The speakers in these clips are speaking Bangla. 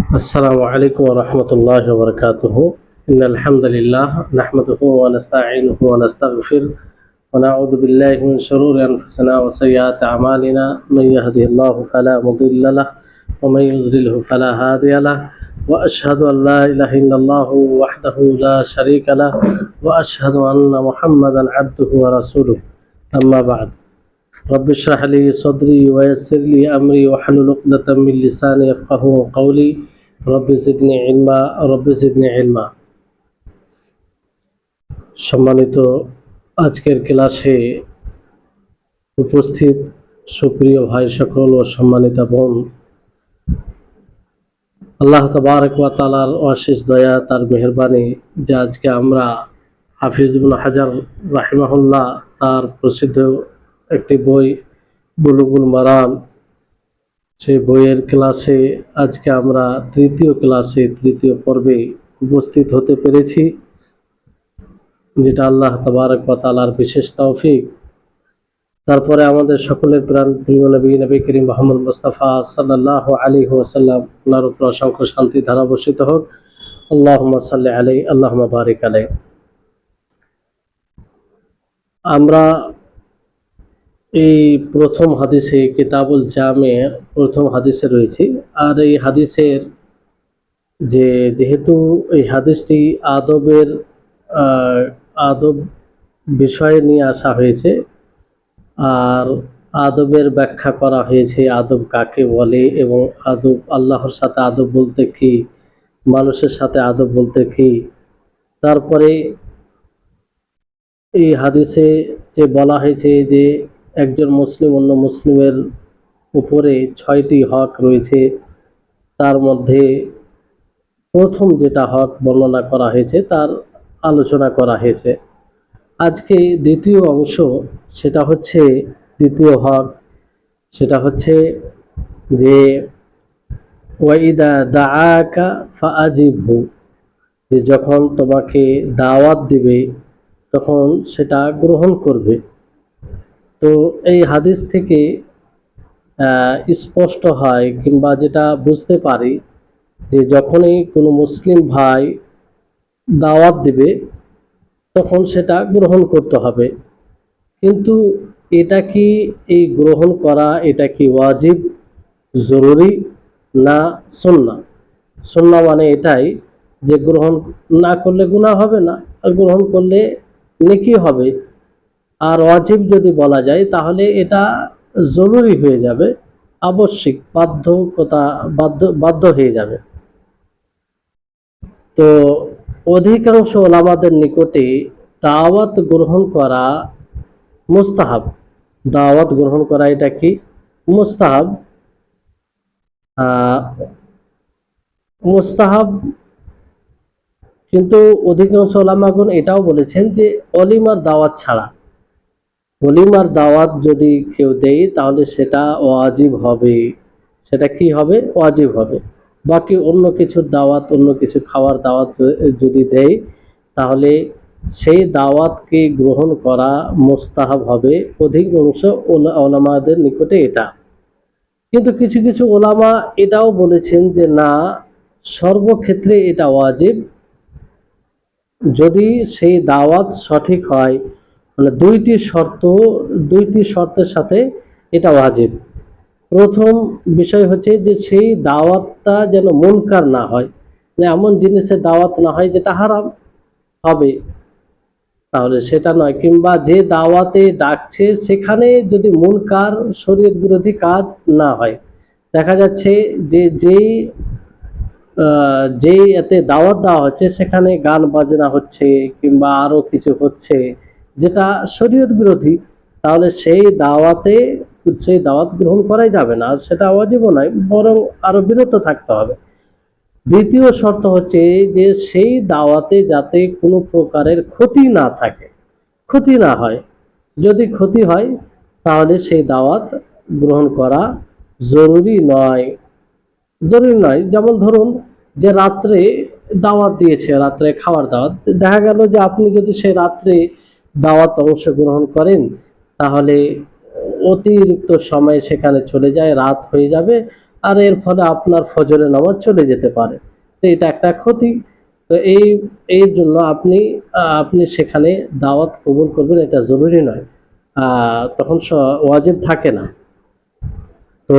السلام عليكم ورحمة الله وبركاته. إن الحمد لله نحمده ونستعينه ونستغفر ونعوذ بالله من شرور أنفسنا وسيئات أعمالنا. من يهده الله فلا مضل له ومن يضلله فلا هادي له، وأشهد أن لا إله إلا الله وحده لا شريك له، وأشهد أن محمدا عبده ورسوله. أما بعد، رب اشرح لي صدري ويسر لي أمري واحلل عقدة من لساني يفقهوا قولي. রব্বি জিদনি ইলমা রব্বি জিদনি ইলমা। সম্মানিত আজকের ক্লাসে উপস্থিত সুপ্রিয় ভাই সকল ও সম্মানিতা বোন, আল্লাহ তাবারক ওয়া তাআলার অশেষ দয়া, তার মেহেরবানি যে আজকে আমরা হাফিজ ইবনে হাজার রাহিমাহুল্লাহ তার প্রসিদ্ধ একটি বই বুলুগুল মারাম, সেই বইয়ের ক্লাসে আজকে আমরা তৃতীয় পর্বে উপস্থিত হতে পেরেছি, যেটা আল্লাহ তাবারক ওয়া তাআলার বিশেষ তৌফিক। তারপরে আমাদের সকলের প্রিয় নবী করিম মুহাম্মদ মুস্তাফা সাল্লাল্লাহু আলাইহি ওয়াসাল্লাম, ওনার উপর অসংখ্য শান্তি ধারা বর্ষিত হোক। আল্লাহুম্মা সাল্লি আলাইহি আল্লাহুম্মা বারিক আলাইহি। আমরা এই প্রথম হাদিসে, কিতাবুল জামের প্রথম হাদিসে রয়েছি। আর এই হাদিসের যেহেতু এই হাদিসটি আদব বিষয়ে নিয়ে আসা হয়েছে, আর আদবের ব্যাখ্যা করা হয়েছে, আদব কাকে বলে এবং আদব, আল্লাহর সাথে আদব বলতে কি, মানুষের সাথে আদব বলতে কি। তারপরে এই হাদিসে যে বলা হয়েছে যে একজন মুসলিম অন্য মুসলিমের উপরে 6টি হক রয়েছে, তার মধ্যে প্রথম যেটা হক বর্ণনা করা হয়েছে তার আলোচনা করা হয়েছে। আজকে দ্বিতীয় অংশ, সেটা হচ্ছে দ্বিতীয় হক, সেটা হচ্ছে যে ওয়াইদা দাআকা ফাআজিবহু, যে যখন তোমাকে দাওয়াত দিবে তখন সেটা গ্রহণ করবে। তো এই হাদিস থেকে স্পষ্ট হয় কিংবা যেটা বুঝতে পারি যে যখনই কোনো মুসলিম ভাই দাওয়াত দিবে তখন সেটা গ্রহণ করতে হবে। কিন্তু এটা কি, এই গ্রহণ করা এটা কি ওয়াজিব, জরুরি না সুন্নাহ? সুন্নাহ মানে এটাই যে গ্রহণ না করলে গুনাহ হবে না, আর গ্রহণ করলে নেকি হবে। আর ওয়াজিব যদি বলা যায় তাহলে এটা জরুরি হয়ে যাবে, আবশ্যিক, বাধ্য হয়ে যাবে। তো অধিকাংশ ওলামাদের নিকটে দাওয়াত গ্রহণ করা মুস্তাহাব। দাওয়াত গ্রহণ করা এটা কি মুস্তাহাব। মুস্তাহাব, কিন্তু অধিকাংশ ওলামাগণ এটাও বলেছেন যে অলিমার দাওয়াত ছাড়া, অলিমার দাওয়াত যদি কেউ দেয় তাহলে সেটা ওয়াজিব হবে। সেটা কি হবে? ওয়াজিব হবে। বাকি অন্য কিছুর দাওয়াত, অন্য কিছু খাওয়ার দাওয়াত যদি দেয় তাহলে সেই দাওয়াতকে গ্রহণ করা মুস্তাহাব হবে অধিকাংশ ওলামাদের নিকটে এটা। কিন্তু কিছু কিছু ওলামা এটাও বলেছেন যে না, সর্বক্ষেত্রে এটা ওয়াজিব। যদি সেই দাওয়াত সঠিক হয়, মানে দুইটি শর্তের সাথে এটা ওয়াজিব। প্রথম বিষয় হচ্ছে যে সেই দাওয়াতটা যেন মুনকার না হয়, এমন জিনিসের দাওয়াত না হয় যেটা হারাম হবে, তাহলে সেটা নয়। কিংবা যে দাওয়াতে ডাকছে সেখানে যদি মুনকার, শরীয়ত বিরোধী কাজ না হয়। দেখা যাচ্ছে যে যেই এতে দাওয়াত দেওয়া হচ্ছে সেখানে গান বাজনা হচ্ছে কিংবা আরো কিছু হচ্ছে যেটা শরীয়ত বিরোধী, তাহলে সেই দাওয়াত গ্রহণ করাই যাবে না, সেটা ওয়াজিবও নয়, বরং আরো বিরত থাকতে হবে। দ্বিতীয় শর্ত হচ্ছে যে সেই দাওয়াতে যাতে কোনো প্রকারের ক্ষতি না থাকে, ক্ষতি না হয়। যদি ক্ষতি হয় তাহলে সেই দাওয়াত গ্রহণ করা জরুরি নয়। যেমন ধরুন যে রাত্রে দাওয়াত দিয়েছে, রাত্রে খাওয়ার দাওয়াত, দেখা গেল যে আপনি যদি সেই রাত্রে দাওয়াত অংশগ্রহণ করেন তাহলে অতিরিক্ত সময় সেখানে চলে যায়, রাত হয়ে যাবে, আর এর ফলে আপনার ফজরের নামাজ চলে যেতে পারে। তো এটা একটা ক্ষতি। তো এই জন্য আপনি সেখানে দাওয়াত কবুল করবেন এটা জরুরি নয়, তখন ওয়াজিব থাকে না। তো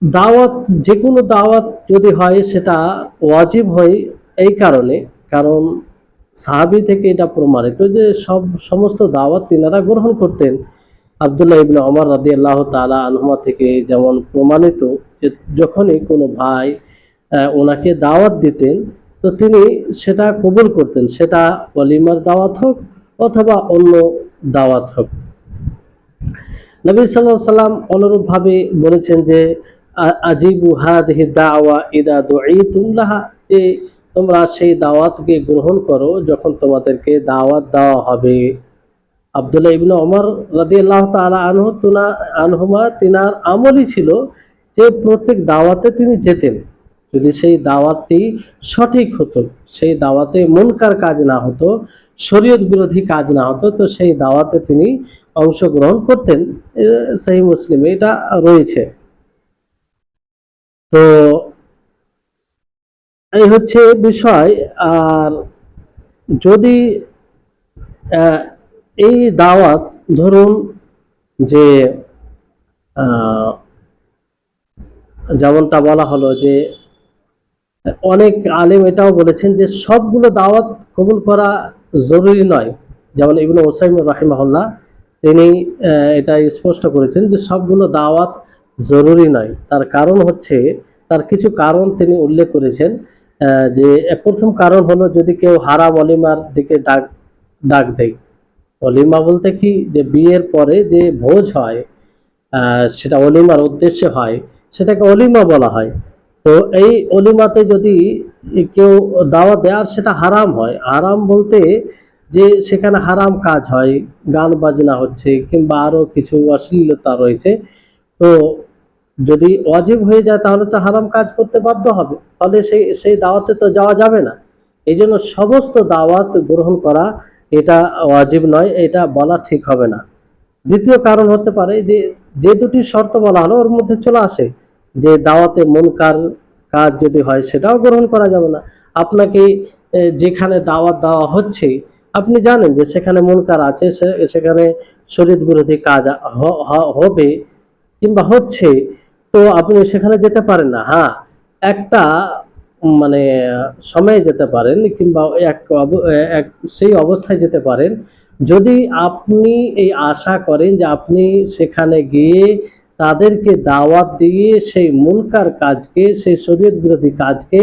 দাওয়াত, যে কোনো দাওয়াত যদি হয় সেটা ওয়াজিব হয় এই কারণে, কারণ সাহাবী থেকে এটা প্রমাণিত যে সমস্ত দাওয়াত তিনারা গ্রহণ করতেন। আব্দুল্লাহ ইবনে ওমর রাদিয়াল্লাহু তাআলা আনহুমা থেকে যেমন প্রমাণিত যে যখনই কোনো ভাই ওনাকে দাওয়াত দিতেন তো তিনি সেটা কবুল করতেন, সেটা ওয়ালিমার দাওয়াত হোক অথবা অন্য দাওয়াত হোক। নবী সাল্লাল্লাহু আলাইহি সাল্লাম অনুরূপভাবে বলেছেন যে আজিবু হাদিহি দাওয়া ইদা দুঈতুম লাহা, যে তোমরা সেই দাওয়াতকে গ্রহণ করো যখন তোমাদেরকে দাওয়াত দেওয়া হবে। আব্দুল্লাহ ইবনে ওমর রাদিয়াল্লাহু তাআলা আনহুমা তিনার আমলই ছিল যে প্রত্যেক দাওয়াতে তিনি যেতেন, যদি সেই দাওয়াতটি সঠিক হতো, সেই দাওয়াতে মুনকার কাজ না হতো, শরীয়ত বিরোধী কাজ না হতো, তো সেই দাওয়াতে তিনি অংশগ্রহণ করতেন। সহিহ মুসলিমে এটা রয়েছে। তো এই হচ্ছে বিষয়। আর যদি এই দাওয়াত ধরুন যে যেমনটা বলা হলো যে অনেক আলেম এটাও বলেছেন যে সবগুলো দাওয়াত কবুল করা জরুরি নয়। যেমন ইবনে উসাইমিন রাহিমাহুল্লাহ তিনি এটা স্পষ্ট করেছেন যে সবগুলো দাওয়াত জরুরি নয়। তার কারণ হচ্ছে, তার কিছু কারণ তিনি উল্লেখ করেছেন। যে প্রথম কারণ হলো যদি কেউ হারাম অলিমার দিকে ডাক দেয়। অলিমা বলতে কি, যে বিয়ের পরে যে ভোজ হয় সেটা অলিমার উদ্দেশ্যে হয়, সেটাকে অলিমা বলা হয়। তো এই অলিমাতে যদি কেউ দাওয়াত দেয় আর সেটা হারাম হয়, হারাম বলতে যে সেখানে হারাম কাজ হয়, গান বাজনা হচ্ছে কিংবা আরো কিছু অশ্লীলতা রয়েছে, তো যদি ওয়াজিব হয়ে যায় তাহলে তো হারাম কাজ করতে বাধ্য হবে, ফলে সেই দাওয়াতে তো যাওয়া যাবে না। এই জন্য সমস্ত দাওয়াত গ্রহণ করা এটা ওয়াজিব নয়, এটা বলা ঠিক হবে না। দ্বিতীয় কারণ হতে পারে যে যে দুটি শর্ত বলা হলো ওর মধ্যে চলে আসে যে দাওয়াতে মুনকার কাজ যদি হয় সেটাও গ্রহণ করা যাবে না। আপনাকে যেখানে দাওয়াত দেওয়া হচ্ছে আপনি জানেন যে সেখানে মুনকার আছে, সেখানে শরীয়ত বিরোধী কাজ হবে কিংবা হচ্ছে, তো আপনি সেখানে যেতে পারেন না। হ্যাঁ, একটা মানে সময়ে যেতে পারেন কিংবা এক সেই অবস্থায় যেতে পারেন যদি আপনি এই আশা করেন যে আপনি সেখানে গিয়ে তাদেরকে দাওয়াত দিয়ে সেই মুনকার কাজকে, সেই শরীয়ত বিরোধী কাজকে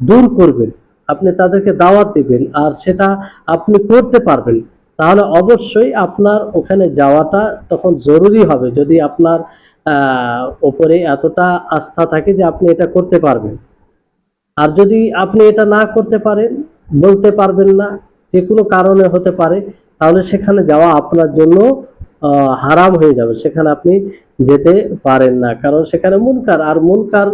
দূর করবেন, আপনি তাদেরকে দাওয়াত দিবেন আর সেটা আপনি করতে পারবেন, তাহলে অবশ্যই আপনার ওখানে যাওয়াটা তখন জরুরি হবে, যদি আপনার উপরে এতটা আস্থা থাকে যে আপনি এটা করতে পারবেন। আর যদি আপনি এটা না করতে পারেন, বলতে পারবেন না, যে কোনো কারণে হতে পারে, তাহলে সেখানে যাওয়া আপনার জন্য হারাম হয়ে যাবে, সেখানে আপনি যেতে পারেন না, কারণ সেখানে মুনকার, আর মুনকার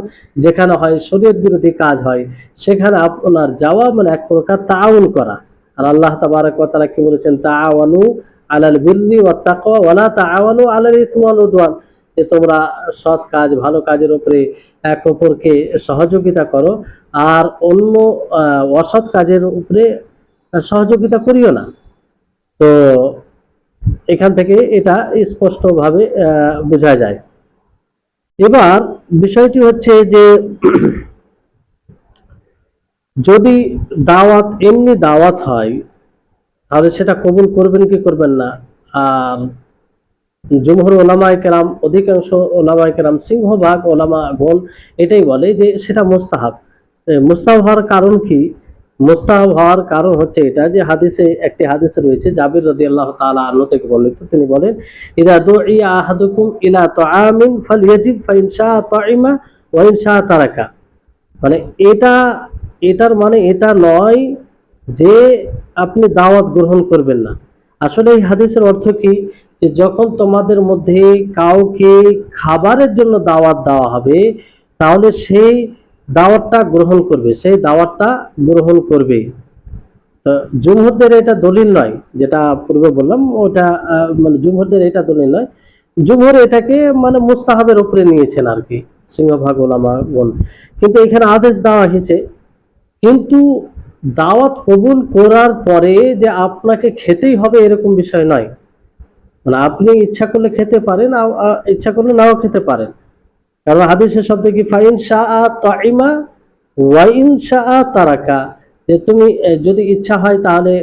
যেখানে হয় শরীয়ত বিরোধী কাজ হয় সেখানে আপনার যাওয়া মানে এক প্রকার তাআউন করা। আর আল্লাহ তাবারক ওয়া তাআলা কি বলেছেন, তাআওয়ানু আলাল বিররি ওয়াত তাকওয়া ওয়া লা তাআওয়ানু আলাল ইসমি ওয়াল উদওয়ান, যে তোমরা সৎ কাজ ভালো কাজের উপরে এক অপরকে সহযোগিতা করো আর অন্য অসৎ কাজের উপরে সহযোগিতা করিও না। তো এখান থেকে এটা স্পষ্টভাবে বোঝা যায়। এবার বিষয়টি হচ্ছে যে যদি দাওয়াত এমনি দাওয়াত হয় তাহলে সেটা কবুল করবেন কি করবেন না। আর জুমহুর ওলামায়ে কেরাম, অধিকাংশ ওলামায়ে কেরাম, সিংহভাগ ওলামাগণ এটাই বলে যে সেটা মুস্তাহাব। মুস্তাহাব হওয়ার কারণ কি? মুস্তাহাব হওয়ার কারণ হচ্ছে এটা যে একটি হাদিসে রয়েছে, জাবির রাদিয়াল্লাহু তাআলা আনহু থেকে বর্ণিত, তিনি বলেন, ইযা দুইয়া আহাদুকুম ইলা তাআমিন ফালইয়াজিব ফাইন শাআ তাইমা ওয়া ইন শাআ তারাকা। মানে এটার মানে এটা নয় যে আপনি দাওয়াত গ্রহণ করবেন না। আসলে এই হাদিসের অর্থ কি, যে যখন তোমাদের মধ্যে কাউকে খাবারের জন্য দাওয়াত দেওয়া হবে তাহলে সেই দাওয়াতটা গ্রহণ করবে, সেই দাওয়াতটা গ্রহণ করবে। তো জুমহুরদের এটা দলিল নয়, যেটা পূর্বে বললাম ওটা মানে জুমহুরদের এটা দলিল নয়। জুমহুর এটাকে মানে মুস্তাহাবের উপরে নিয়েছেন আর কি, সিংহভাগ ওলামাগণ। কিন্তু এখানে আদেশ দেওয়া হয়েছে, কিন্তু দাওয়াত কবুল করার পরে যে আপনাকে খেতেই হবে এরকম বিষয় নয়। মানে আপনি ইচ্ছা করলে খেতে পারেন, ইচ্ছা করলে নাও খেতে পারেন। কারণ হাদিসের শব্দ কি, ফাইন শাআ তাইমা ওয়া ইন শাআ তারাকা, যে তুমি যদি ইচ্ছা হয় তাহলে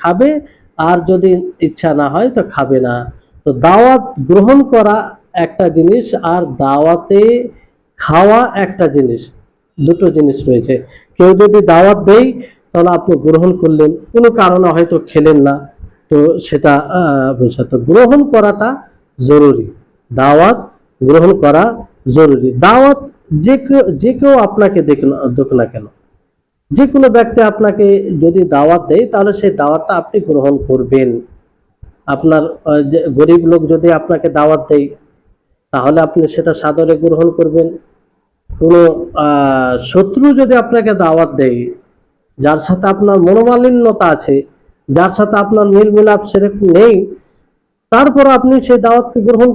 খাবে, আর যদি ইচ্ছা না হয় তো খাবে না। তো দাওয়াত গ্রহণ করা একটা জিনিস, আর দাওয়াতে খাওয়া একটা জিনিস, দুটো জিনিস রয়েছে। কেউ যদি দাওয়াত দেয় তাহলে আপনি গ্রহণ করলেন, কোনো কারণে হয়তো খেলেন না, তো সেটা বিষয়। তো গ্রহণ করাটা জরুরি, দাওয়াত গ্রহণ করা জরুরি। দাওয়াত যে কেউ আপনাকে দেখুক না কেন, যে কোনো ব্যক্তি আপনাকে যদি দাওয়াত দেয় তাহলে সেই দাওয়াতটা আপনি গ্রহণ করবেন। আপনার গরিব লোক যদি আপনাকে দাওয়াত দেয় তাহলে আপনি সেটা সাদরে গ্রহণ করবেন। কোনো শত্রু যদি আপনাকে দাওয়াত দেয়, যার সাথে আপনার মনোমালিন্যতা আছে, যার সাথে আপনার মিল মিলাপ সেরকম নেই, তারপর আপনি সেই দাওয়াতকে গ্রহণ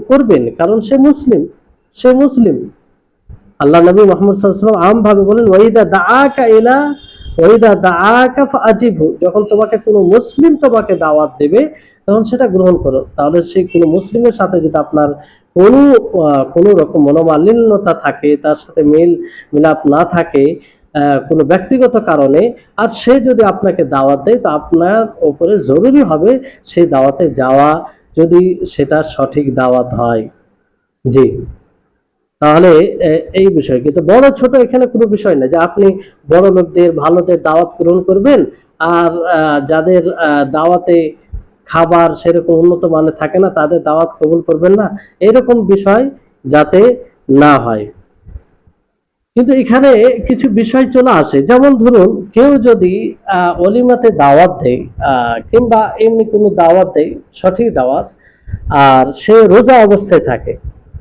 করবেন, কারণ সে মুসলিম, সে মুসলিম। আল্লাহ নবী মুহাম্মদ সাল্লাল্লাহু আলাইহি ওয়াসাল্লাম আমভাবে বলেন, ওয়াইদা দাআকা ফাআজিবহু, যখন তোমাকে কোনো মুসলিম তোমাকে দাওয়াত দেবে তখন সেটা গ্রহণ করো। তাহলে সেই কোনো মুসলিমের সাথে যদি আপনার কোনো কোনো রকম মনোমালিন্যতা থাকে, তার সাথে মিলাপ না থাকে কোনো ব্যক্তিগত কারণে, আর সে যদি আপনাকে দাওয়াত দেয় তো আপনার উপরে জরুরি হবে সেই দাওয়াতে যাওয়া, যদি সেটা সঠিক দাওয়াত হয়। জি, তাহলে এই বিষয়। কিন্তু বড় ছোট এখানে কোনো বিষয় না যে আপনি বড় লোকদের ভালোদের দাওয়াত গ্রহণ করবেন, আর যাদের দাওয়াতে খাবার সেরকম উন্নত মানের থাকে না তাদের দাওয়াত কবুল করবেন না, এরকম বিষয় যাতে না হয়। কিন্তু এখানে কিছু বিষয় চলে আসে, যেমন ধরুন কেউ যদি অলিমাতে দাওয়াত দেয়, কিংবা এমনি কোনো দাওয়াত দেয়, সঠিক দাওয়াত, আর সে রোজা অবস্থায় থাকে,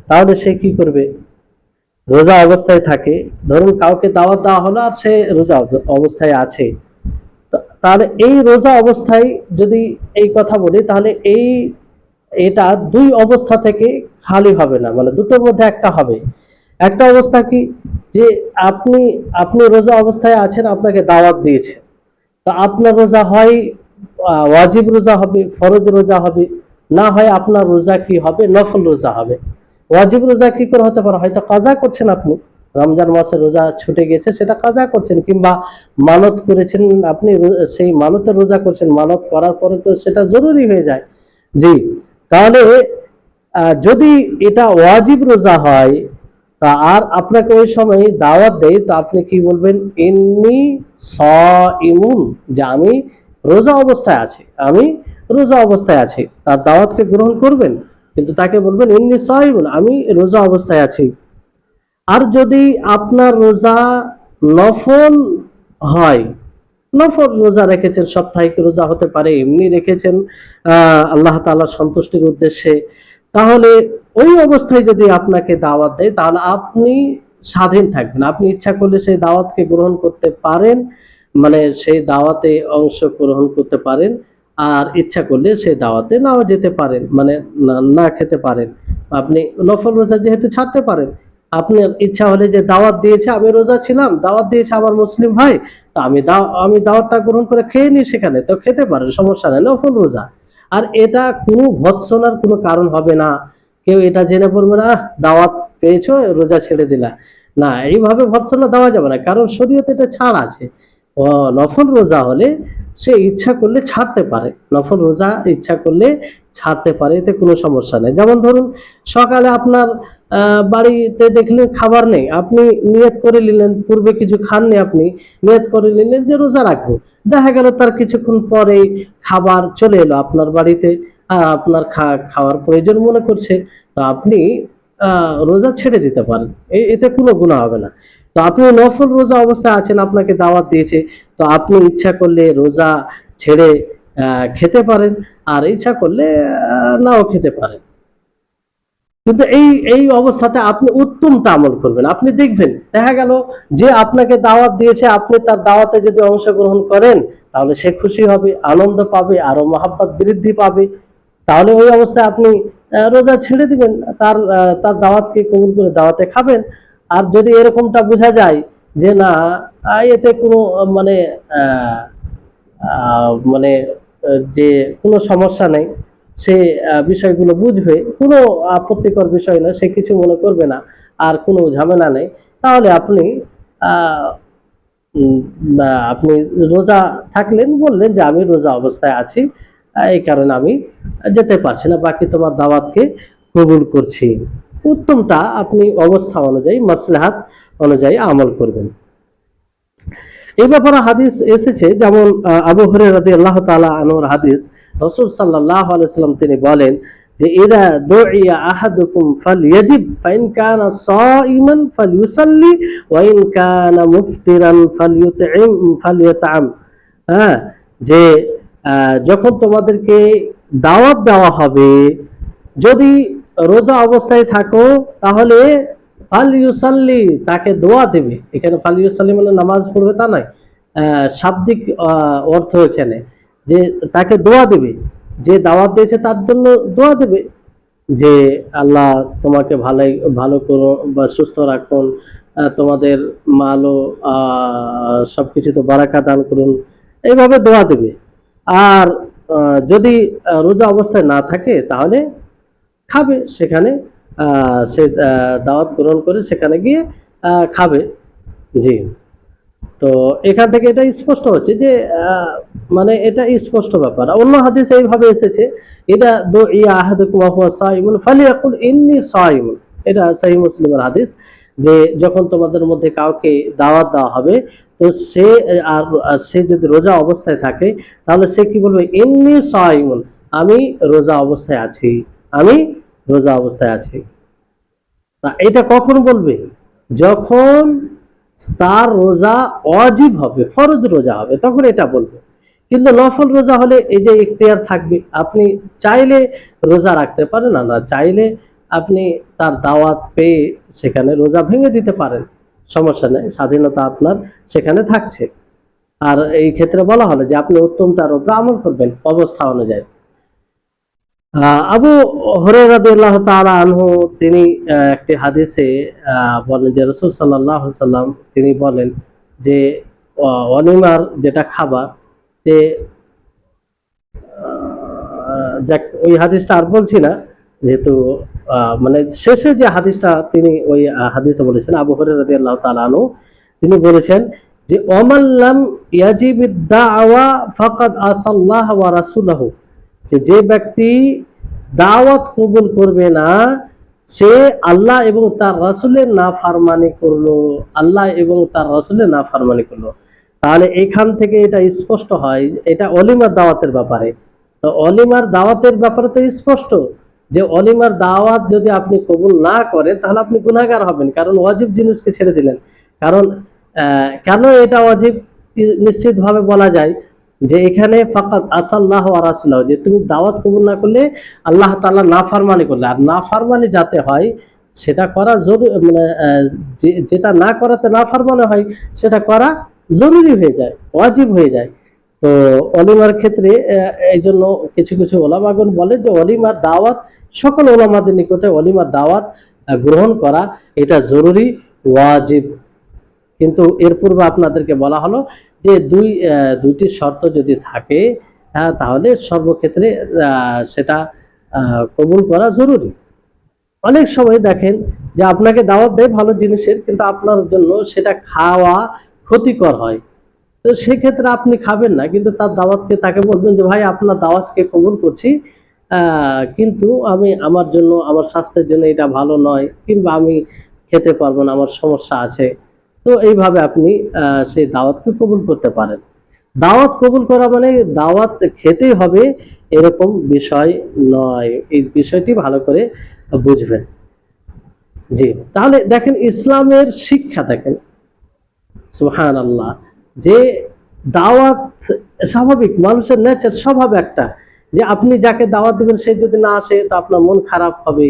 তাহলে সে কি করবে? রোজা অবস্থায় থাকে, ধরুন কাউকে দাওয়াত দেওয়া হলো আর সে রোজা অবস্থায় আছে, তাহলে এই রোজা অবস্থায় যদি এই কথা বলি তাহলে এটা দুই অবস্থা থেকে খালি হবে না, মানে দুটোর মধ্যে একটা হবে। একটা অবস্থা কি, যে আপনি আপনি রোজা অবস্থায় আছেন, আপনাকে দাওয়াত দিয়েছে, তো আপনার রোজা হয় ওয়াজিব রোজা হবে, ফরজ রোজা হবে, না হয় আপনার রোজা কি হবে, নফল রোজা হবে। ওয়াজিব রোজা কি করে হতে পারে? হয়তো কাজা করছেন আপনি, রমজান মাসে রোজা ছুটে গেছে সেটা কাজা করছেন, কিংবা মানত করেছেন আপনি, সেই মানতের রোজা করছেন, মানত করার পরে তো সেটা জরুরি হয়ে যায়। জি, তাহলে যদি এটা ওয়াজিব রোজা হয়, তা আর আপনাকে ওই সময় দাওয়াত দেয়, তো আপনি কি বলবেন? ইন্নী সাইমুন, যে আমি রোজা অবস্থায় আছি, আমি রোজা অবস্থায় আছি, তার দাওয়াতকে গ্রহণ করবেন, কিন্তু তাকে বলবেন ইন্নী সাইমুন, আমি রোজা অবস্থায় আছি। আর যদি আপনার রোজা নফল হয়, নফল রোজা রেখেছেন, সাপ্তাহিক রোজা হতে পারে, এমনি রেখেছেন আল্লাহ তাআলার সন্তুষ্টির উদ্দেশ্যে, তাহলে ওই অবস্থায় যদি আপনাকে দাওয়াত দেয় তাহলে আপনি স্বাধীন থাকবেন, আপনি ইচ্ছা করলে সেই দাওয়াতকে গ্রহণ করতে পারেন, মানে সেই দাওয়াতে অংশগ্রহণ করতে পারেন, আর ইচ্ছা করলে সেই দাওয়াতে নাও যেতে পারেন, মানে না খেতে পারেন। আপনি নফল রোজা যেহেতু ছাড়তে পারেন, আপনার ইচ্ছা হলে যে দাওয়াত দিয়েছে, আমি রোজা ছিলাম, দাওয়াত দিয়েছে আমার মুসলিম ভাই, তো আমি দাওয়াতটা গ্রহণ করে খেয়ে নিই, সেখানে তো খেতে পারেন, সমস্যা নেই, নফল রোজা। আর এটা কোনো ভৎসনার কোনো কারণ হবে না, কেউ এটা জেনে পড়বে না দাওয়াত পেয়েছো রোজা ছেড়ে দিলা, না, এইভাবে ভৎসনা দেওয়া যাবে না, কারণ শরীয়তে এটা ছাড় আছে। নফল রোজা হলে সে ইচ্ছা করলে ছাড়তে পারে, নফল রোজা ইচ্ছা করলে ছাড়তে পারে, এতে কোনো সমস্যা নেই। যেমন ধরুন সকালে আপনার বাড়িতে দেখলেন খাবার নেই, আপনি নিয়ত করে নিলেন, পূর্বে কিছু খাননি, আপনি নিয়ত করে নিলেন যে রোজা রাখবো, দেখা গেল তার কিছুক্ষণ পরে খাবার চলে এলো আপনার বাড়িতে, আপনার খাওয়ার প্রয়োজন মনে করছে, তো আপনি রোজা ছেড়ে দিতে পারেন, এতে কোনো গুনাহ হবে না। তো আপনি নফল রোজা অবস্থায় আছেন, আপনাকে দাওয়াত দিয়েছে, তো আপনি ইচ্ছা করলে রোজা ছেড়ে খেতে পারেন, আর ইচ্ছা করলে নাও খেতে পারেন। কিন্তু এই এই অবস্থাতে আপনি উত্তমটা আমল করবেন। আপনি দেখবেন দেখা গেল যে আপনাকে দাওয়াত দিয়েছে, আপনি তার দাওয়াতে যদি অংশগ্রহণ করেন তাহলে সে খুশি হবে, আনন্দ পাবে, আরো মহাব্বত বৃদ্ধি পাবে। তাহলে ওই অবস্থায় আপনি রোজা ছেড়ে দিবেন, তার দাওয়াতকে কবুল করে দাওয়াতে খাবেন। আর যদি এরকমটা বোঝা যায় যে না, এতে কোনো মানে আহ, মানে যে কোনো সমস্যা নেই, সে বিষয়গুলো বুঝবে, কোনো আপত্তিকর বিষয় না, সে কিছু মনে করবে না, আর কোনো ঝামেলা নেই, তাহলে আপনি আহ, আপনি রোজা থাকলেন, বললেন যে আমি রোজা অবস্থায় আছি, এই কারণে আমি যেতে পারছি না, বাকি তোমার দাওয়াতকে কবুল করছি। উত্তমটা আপনি অবস্থা অনুযায়ী, মাসলাহাত অনুযায়ী আমল করবেন। এই ব্যাপারে হাদিস এসেছে, যেমন আবু হুরায়রা রাদিয়াল্লাহু তাআলা আনহুর হাদিস, রাসূল সাল্লাল্লাহু আলাইহি ওয়াসাল্লাম তিনি বলেন যে ইযা দুইয়া আহাদুকুম ফালইয়াজিব ফাইন কানা সাইমান ফালইউসাল্লি ওয়া ইন কানা মুফতিরান ফালইউতআম। হ্যাঁ, যে যখন তোমাদেরকে দাওয়াত দেওয়া হবে, যদি রোজা অবস্থায় থাকো, তাহলে ফাল ইউসাল্লি, তাকে দোয়া দেবে। এখানে ফাল ইউসাল্লি মানে নামাজ পড়বে তা নয়, শাব্দিক অর্থ এখানে, যে তাকে দোয়া দেবে, যে দাওয়াত দিয়েছে তার জন্য দোয়া দেবে, যে আল্লাহ তোমাকে ভালো করো বা সুস্থ রাখুন, তোমাদের মালও সবকিছুতে বারাকা দান করুন, এইভাবে দোয়া দেবে। আর যদি রোজা অবস্থায় না থাকে, তাহলে খাবে সেখানে, সে দাওয়াত গ্রহণ করে সেখানে গিয়ে খাবে। জি। তো এখান থেকে এটা স্পষ্ট হচ্ছে যে মানে এটা স্পষ্ট ব্যাপার। অন্য হাদিসে এইভাবে এসেছে, এটা দো ইয়া আহাদুকুম ওয়া হুয়া সাইমুন ফালিয়াকুল ইন্নী সাইমুন, এটা সহিহ মুসলিমের হাদিস, যে যখন তোমাদের মধ্যে কাউকে দাওয়াত দেওয়া হবে, তো সে যদি রোজা অবস্থায় থাকে, তাহলে সে কি বলবে, ইন্নী সাইমুন, আমি রোজা অবস্থায় আছি, আমি রোজা অবস্থায় আছি। তা এটা কখন বলবে, যখন তার রোজা ওয়াজিব হবে, ফরজ রোজা হবে, তখন এটা বলবে। কিন্তু নফল রোজা হলে এই যে ইখতিয়ার থাকবে, আপনি চাইলে রোজা রাখতে পারেন, না চাইলে আপনি তার দাওয়াত পেয়ে সেখানে রোজা ভেঙে দিতে পারেন, সমস্যা নেই, স্বাধীনতা আপনার সেখানে থাকছে। আর এই ক্ষেত্রে বলা হলো যে আপনি উত্তমটার উপর আমল করবেন অবস্থা অনুযায়ী। আবু হুরায়রা রাদিয়াল্লাহু তাআলা আনহু তিনি একটি হাদিসে বলেন যে রাসূল সাল্লাল্লাহু আলাইহি সাল্লাম তিনি বলেন যে ওয়ালিমার যেটা খাবার, যে যাক ওই হাদিসটা আর বলছি না, যেহেতু মানে শেষে যে হাদিসটা তিনি ওই হাদিসে বলেছেন, আবু হুরায়রা রাদিয়াল্লাহু তাআলা আনহু তিনি বলেছেন যে ওয়ামাল্লাম ইয়াজিবিদ দাওয়া ফাকাদ আসাল্লাহ ওয়া রাসূলাহু, যে ব্যক্তি দাওয়াত কবুল করবে না, সে আল্লাহ এবং তার রাসূলের নাফরমানি করলো, আল্লাহ এবং তার রাসূলের নাফরমানি করলো। তাহলে এখান থেকে এটা স্পষ্ট হয়, এটা অলিমার দাওয়াতের ব্যাপারে। তো অলিমার দাওয়াতের ব্যাপারে তো স্পষ্ট যে অলিমার দাওয়াত যদি আপনি কবুল না করেন, তাহলে আপনি গুনাহগার হবেন, কারণ ওয়াজিব জিনিসকে ছেড়ে দিলেন। কারণ কেন এটা ওয়াজিব নিশ্চিত ভাবে বলা যায়, যে এখানে ফাকাত আসাল্লাহ ওয়া রাসূলুহু, যে তুমি দাওয়াত কবুল না করলে আল্লাহ তাআলা নাফরমানি করলে, আর নাফরমানি যাতে হয় সেটা করা জরুরি, মানে যেটা না করাতে নাফরমানি হয় সেটা করা জরুরি হয়ে যায়, ওয়াজিব হয়ে যায়। তো অলিমার ক্ষেত্রে এই জন্য কিছু কিছু ওলামাগণ বলে যে অলিমার দাওয়াত, সকল ওলামাদের নিকটে অলিমার দাওয়াত গ্রহণ করা এটা জরুরি, ওয়াজিব। কিন্তু এর পূর্বে আপনাদেরকে বলা হলো যে দুইটি শর্ত যদি থাকে, তাহলে সর্বক্ষেত্রে সেটা কবুল করা জরুরি। অনেক সময় দেখেন যে আপনাকে দাওয়াত দেয় ভালো জিনিসের, কিন্তু আপনার জন্য সেটা খাওয়া ক্ষতিকর হয়, তো সেক্ষেত্রে আপনি খাবেন না, কিন্তু তার দাওয়াতকে তাকে বলবেন যে ভাই আপনার দাওয়াতকে কবুল করছি, কিন্তু আমার জন্য, আমার স্বাস্থ্যের জন্য এটা ভালো নয়, কিংবা আমি খেতে পারবো না, আমার সমস্যা আছে। তো এইভাবে আপনি সেই দাওয়াতকে কবুল করতে পারেন। দাওয়াত কবুল করা মানে দাওয়াত খেতেই হবে এরকম বিষয় নয়, এই বিষয়টি ভালো করে বুঝবেন। জি। তাহলে দেখেন ইসলামের শিক্ষা, দেখেন সুবহানাল্লাহ, যে দাওয়াত স্বাভাবিক, মানুষের নেচার, স্বভাব একটা, যে আপনি যাকে দাওয়াত দিবেন সে যদি না আসে, তো আপনার মন খারাপ হবে,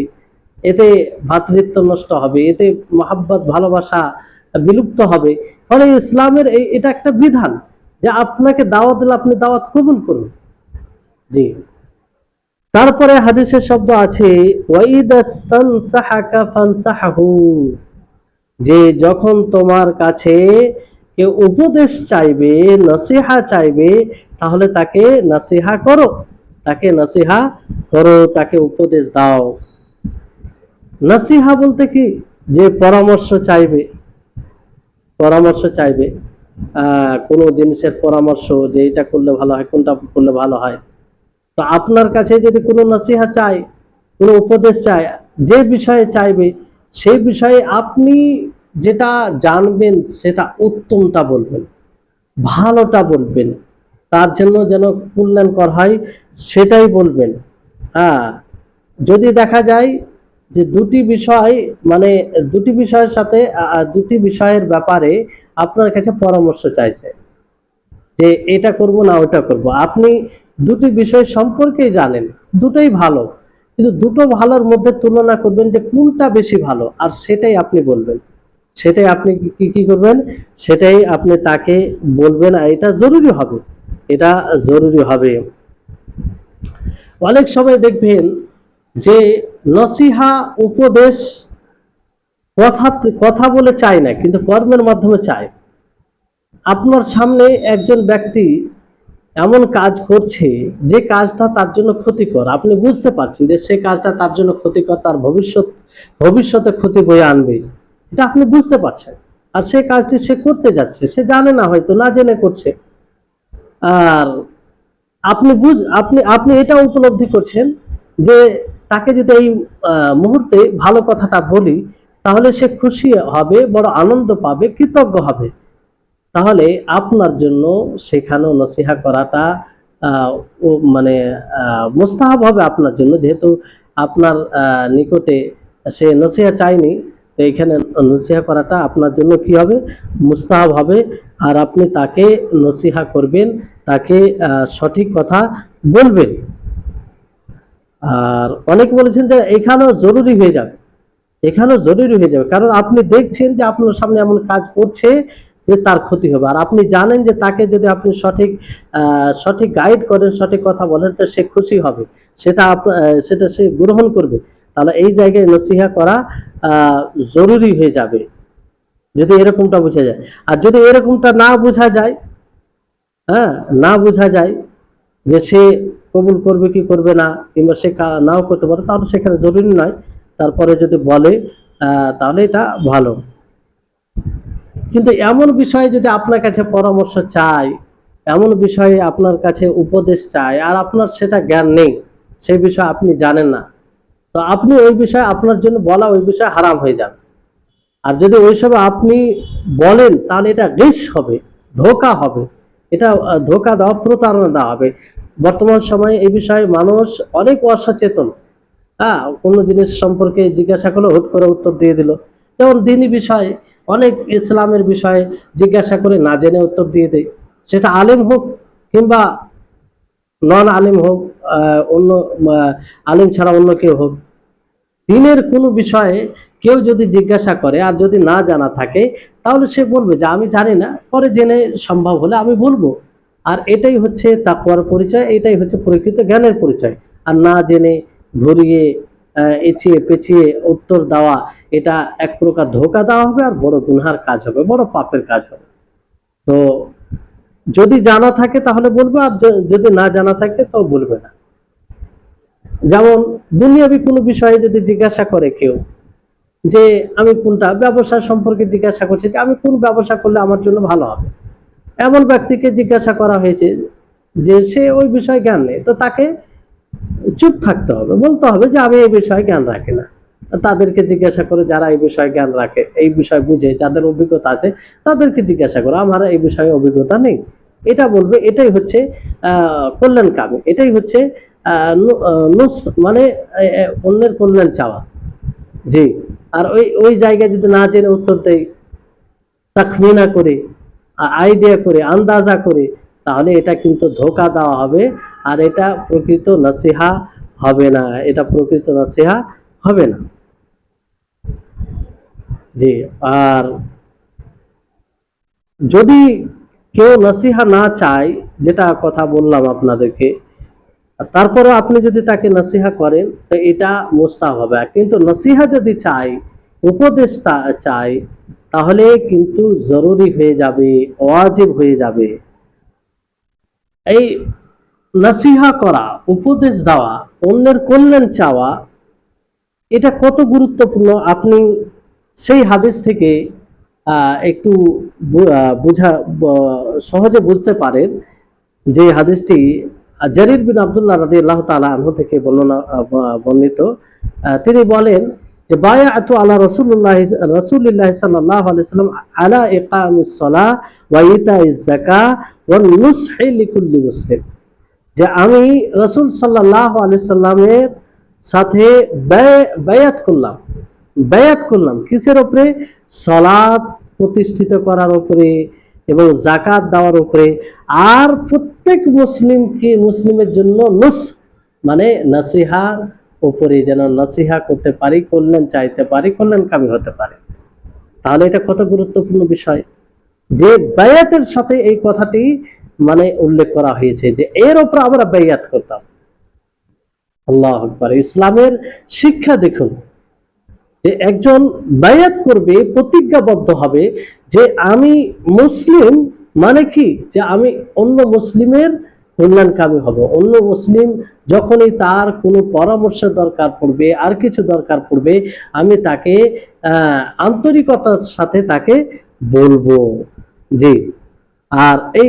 এতে ভ্রাতৃত্ব নষ্ট হবে, এতে মহাব্বত ভালোবাসা বিলুপ্ত হবে। ফলে ইসলামের এটা একটা বিধান যে আপনাকে দাওয়াত দিলে আপনি দাওয়াত কবুল করুন। জি। তারপরে হাদিসের শব্দ আছে ওয়াইদাস্তানসাহাকা ফানসাহু, যে যখন তোমার কাছে কেউ উপদেশ চাইবে, নসিহা চাইবে, তাহলে তাকে নসিহা করো, তাকে নসিহা করো, তাকে উপদেশ দাও। নসিহা বলতে কি, যে পরামর্শ চাইবে, পরামর্শ চাইবে, কোনো জিনিসের পরামর্শ, যে এটা করলে ভালো হয়, কোনটা করলে ভালো হয়। তো আপনার কাছে যদি কোনো নসিহা চায়, কোনো উপদেশ চায়, যে বিষয়ে চাইবে, সেই বিষয়ে আপনি যেটা জানবেন সেটা উত্তমটা বলবেন, ভালোটা বলবেন, তার জন্য যেন কল্যাণকর হয় সেটাই বলবেন। হ্যাঁ, যদি দেখা যায় যে দুটি বিষয়, মানে দুটি বিষয়ের সাথে দুটি বিষয়ের ব্যাপারে আপনার কাছে পরামর্শ চাইছে, যে এটা করব না ওটা করব, আপনি দুটি বিষয় সম্পর্কেই জানেন, দুটোই ভালো, কিন্তু দুটো ভালোর মধ্যে তুলনা করবেন যে কোনটা বেশি ভালো, আর সেটাই আপনি বলবেন, সেটাই আপনি কি কি করবেন, সেটাই আপনি তাকে বলবেন, আর এটা জরুরি হবে, এটা জরুরি হবে। অনেক সময় দেখবেন যে নসিহা, উপদেশ কথা কথা বলে চায় না, কিন্তু কর্মের মাধ্যমে চায়। আপনার সামনে একজন ব্যক্তি এমন কাজ করছে যে কাজটা তার জন্য ক্ষতিকর, আপনি বুঝতে পারছেন যে সে কাজটা তার জন্য ক্ষতিকর, তার ভবিষ্যতে ক্ষতি বয়ে আনবে, এটা আপনি বুঝতে পারছেন, আর সে কাজটি সে করতে যাচ্ছে, সে জানে না, হয়তো না জেনে করছে। আর আপনি আপনি এটা উপলব্ধি করছেন যে তাকে যদি এই মুহূর্তে ভালো কথাটা বলি, তাহলে সে খুশি হবে, বড় আনন্দ পাবে, কৃতজ্ঞ হবে। তাহলে আপনার জন্য সেখানেও নসিহা করাটা মানে মুস্তাহাব হবে আপনার জন্য, যেহেতু আপনার নিকটে সে নসিহা চায়নি, তো এখানে নসিহা করাটা আপনার জন্য কি হবে, মুস্তাহাব হবে। আর আপনি তাকে নসিহা করবেন, তাকে সঠিক কথা বলবেন। আর অনেকে বলেছেন যে এখানেও জরুরি হয়ে যাবে, এখানেও জরুরি হয়ে যাবে, কারণ আপনি দেখছেন যে আপনার সামনে এমন কাজ করছে যে তার ক্ষতি হবে, আর আপনি জানেন যে তাকে যদি আপনি সঠিক গাইড করেন, সঠিক কথা বলেন, তো সে খুশি হবে, সেটা সে গ্রহণ করবে। তাহলে এই জায়গায় নসিহা করা জরুরি হয়ে যাবে, যদি এরকমটা বোঝা যায়। আর যদি এরকমটা না বোঝা যায়, হ্যাঁ, না বোঝা যায় যে সে কবুল করবে কি করবে না, কিংবা সে নাও করতে পারে, তাহলে সেখানে জরুরি নয়, তারপরে যদি বলে তাহলে এটা ভালো। কিন্তু এমন বিষয়ে যদি আপনার কাছে পরামর্শ চাই, এমন বিষয়ে আপনার কাছে উপদেশ চাই, আর আপনার সেটা জ্ঞান নেই, সেই বিষয়ে আপনি জানেন না, তো আপনি ওই বিষয়ে, আপনার জন্য বলা ওই বিষয়ে হারাম হয়ে যাবে। আর যদি ওই সময় আপনি বলেন, তাহলে এটা রিস্ক হবে, ধোঁকা হবে, এটা ধোঁকা দেওয়া, প্রতারণা দেওয়া হবে। বর্তমান সময়ে এই বিষয়ে মানুষ অনেক অসচেতন। হ্যাঁ, কোনো জিনিস সম্পর্কে জিজ্ঞাসা করলে হুট করে উত্তর দিয়ে দিল। যেমন দিনী বিষয়ে, অনেক ইসলামের বিষয়ে জিজ্ঞাসা করে না জেনে উত্তর দিয়ে দেয়, সেটা আলেম হোক কিংবা নন আলেম হোক, অন্য আলেম ছাড়া অন্য কেউ হোক। দিনের কোনো বিষয়ে কেউ যদি জিজ্ঞাসা করে আর যদি না জানা থাকে, তাহলে সে বলবে যে আমি জানি না, পরে জেনে সম্ভব হলে আমি বলবো। আর এটাই হচ্ছে তাকওয়ার পরিচয়, এটাই হচ্ছে প্রকৃত জ্ঞানের পরিচয়। আর না জেনে ঘুরিয়ে এচিয়ে পেঁচিয়ে উত্তর দেওয়া, এটা এক প্রকার ধোঁকা দেওয়া হবে, আর বড় গুনহার কাজ হবে, বড় পাপের কাজ হবে। তো যদি জানা থাকে তাহলে বলবে, আর যদি না জানা থাকে তো বলবে না। যেমন দুনিয়াবি কোনো বিষয়ে যদি জিজ্ঞাসা করে কেউ, যে আমি কোনটা ব্যবসা সম্পর্কে জিজ্ঞাসা করছি, যে আমি কোন ব্যবসা করলে আমার জন্য ভালো হবে, এমন ব্যক্তিকে জিজ্ঞাসা করা হয়েছে যে সে ওই বিষয়ে জ্ঞান নেই, তো তাকে চুপ থাকতে হবে, বলতে হবে যে আমি এই বিষয়ে জ্ঞান রাখি না। তাদেরকে জিজ্ঞাসা করে, যারা এই বিষয়ে জ্ঞান রাখে, এই বিষয় বুঝে, যাদের অভিজ্ঞতা আছে, তাদেরকে জিজ্ঞাসা করো, আমার এই বিষয়ে অভিজ্ঞতা নেই। এটা বলবে, এটাই হচ্ছে কল্যাণকামী, এটাই হচ্ছে মানে অন্যের কল্যাণ চাওয়া। জি। আর ওই ওই জায়গায় যদি না জেনে উত্তর দেয়, তাখমিনা করে, আইডিয়া করে, আন্দাজা করে, তাহলে এটা কিন্তু ধোঁকা দেওয়া হবে, আর এটা প্রকৃত নসিহা হবে না, এটা প্রকৃত নসিহা হবে না। জি। আর যদি কেউ নসিহা না চায়, যেটা কথা বললাম আপনাদেরকে, তারপরে আপনি যদি তাকে নসিহা করেন তো এটা মুস্তাহাব হবে। কিন্তু নসিহা যদি চাই, উপদেশ চাই, তাহলে কিন্তু জরুরি হয়ে যাবে, ওয়াজিব হয়ে যাবে। এই নসিহা করা, উপদেশ দেওয়া, অন্যের কল্যাণ চাওয়া, এটা কত গুরুত্বপূর্ণ আপনি সেই হাদিস থেকে একটু বুঝা সহজে বুঝতে পারেন। যে হাদিসটি জারির বিন আব্দুল্লাহ রাদিয়াল্লাহু তাআলা আনহু থেকে বর্ণিত, তিনি বলেন যে বায়াতু আলা রাসূলিল্লাহ সাল্লাল্লাহু আলাইহি ওয়াসাল্লাম আলা ইকামিস সালাহ ওয়া ইতাইজ যাকাহ ওয়া নুসহি লিকুল্লি মুসলিম, যে আমি রাসূল সাল্লাল্লাহু আলাইহি সাল্লামের সাথে বায়াত করলাম কিসের উপরে? সালাত প্রতিষ্ঠিত করার উপরে এবং যাকাত দেওয়ার উপরে, আর প্রত্যেক মুসলিমের জন্য মানে নসিহার উপরে, যেন নসিহা করতে পারি, কল্যাণ চাইতে পারি, কল্যাণকামী হতে পারে। তাহলে এটা কত গুরুত্বপূর্ণ বিষয় যে বায়াতের সাথে এই কথাটি মানে উল্লেখ করা হয়েছে যে এর উপর আমরা বায়াত করতাম। আল্লাহু আকবার। ইসলামের শিক্ষা দেখুন যে একজন বায়াত করবে, প্রতিজ্ঞাবদ্ধ হবে যে আমি মুসলিম, মানে কি যে আমি অন্য মুসলিমের কল্যাণকামী হব। অন্য মুসলিম যখনই তার কোনো পরামর্শের দরকার পড়বে, আর কিছু দরকার পড়বে, আমি তাকে আন্তরিকতার সাথে তাকে বলবো। জি। আর এই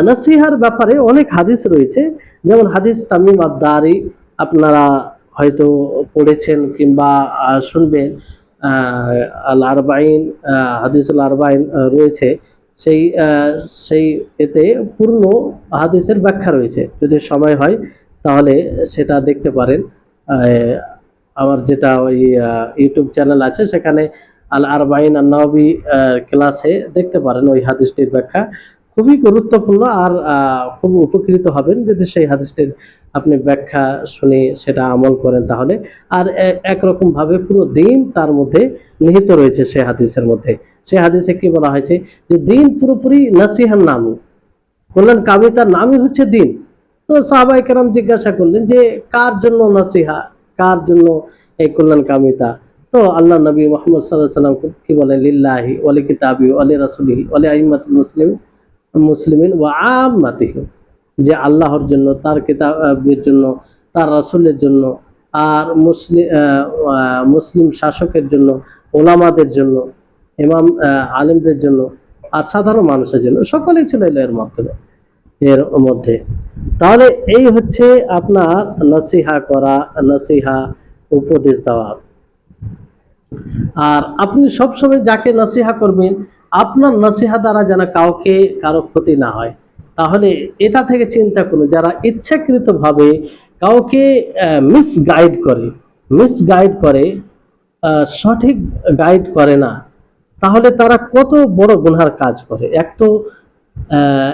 নসিহার ব্যাপারে অনেক হাদিস রয়েছে, যেমন হাদিস তামিম আদ-দারি, আপনারা হয়তো পড়েছেন কিংবা শুনবেন। আল আরবাইন, হাদিসুল আরবাইন রয়েছে, সেই সেই এতে পূর্ণ হাদিসের ব্যাখ্যা রয়েছে। যদি সময় হয় তাহলে সেটা দেখতে পারেন। আমার যেটা ওই ইউটিউব চ্যানেল আছে, সেখানে আল আরবাইন আন-নওয়াবী ক্লাসে দেখতে পারেন ওই হাদিসটির ব্যাখ্যা। খুবই গুরুত্বপূর্ণ, আর খুব উপকৃত হবেন যদি সেই হাদিসটির আপনি ব্যাখ্যা শুনে সেটা আমল করেন তাহলে। আর একরকম ভাবে পুরো দিন তার মধ্যে নিহিত রয়েছে সেই হাদিসের মধ্যে। সেই হাদিসে কি বলা হয়েছে যে দিন পুরোপুরি নসিহার নাম, কল্যাণ কামিতার নামই হচ্ছে দিন। তো সাহাবায়ে কেরাম জিজ্ঞাসা করলেন যে কার জন্য নসিহা, কার জন্য এই কল্যাণ কামিতা? তো আল্লাহ নবী মুহাম্মদ সাল্লাল্লাহু আলাইহি ওয়াসাল্লাম কি বলেন? লিল্লাহি ওয়া লিকিতাবিহি ওয়া লিরাসূলিহি ওয়া লিআইম্মাতিল মুসলিমিন ওয়া আম্মাতিহি, যে আল্লাহর জন্য, তার কিতাবের জন্য, তার রাসূলের জন্য, আর মুসলিম শাসকের জন্য, ওলামাদের জন্য, ইমাম আলেমদের জন্য, আর সাধারণ মানুষের জন্য, সকলেই ছিল এর মধ্যে। তাহলে এই হচ্ছে আপনার নসিহা করা, নসিহা উপদেশ দেওয়া। আর আপনি সবসময় যাকে নসিহা করবেন, আপনার নসিহা দ্বারা যেন কারো ক্ষতি না হয়। তাহলে এটা থেকে চিন্তা করুন, যারা ইচ্ছাকৃতভাবে কাউকে মিসগাইড করে, সঠিক গাইড করে না, তাহলে তারা কত বড় গুনার কাজ করে।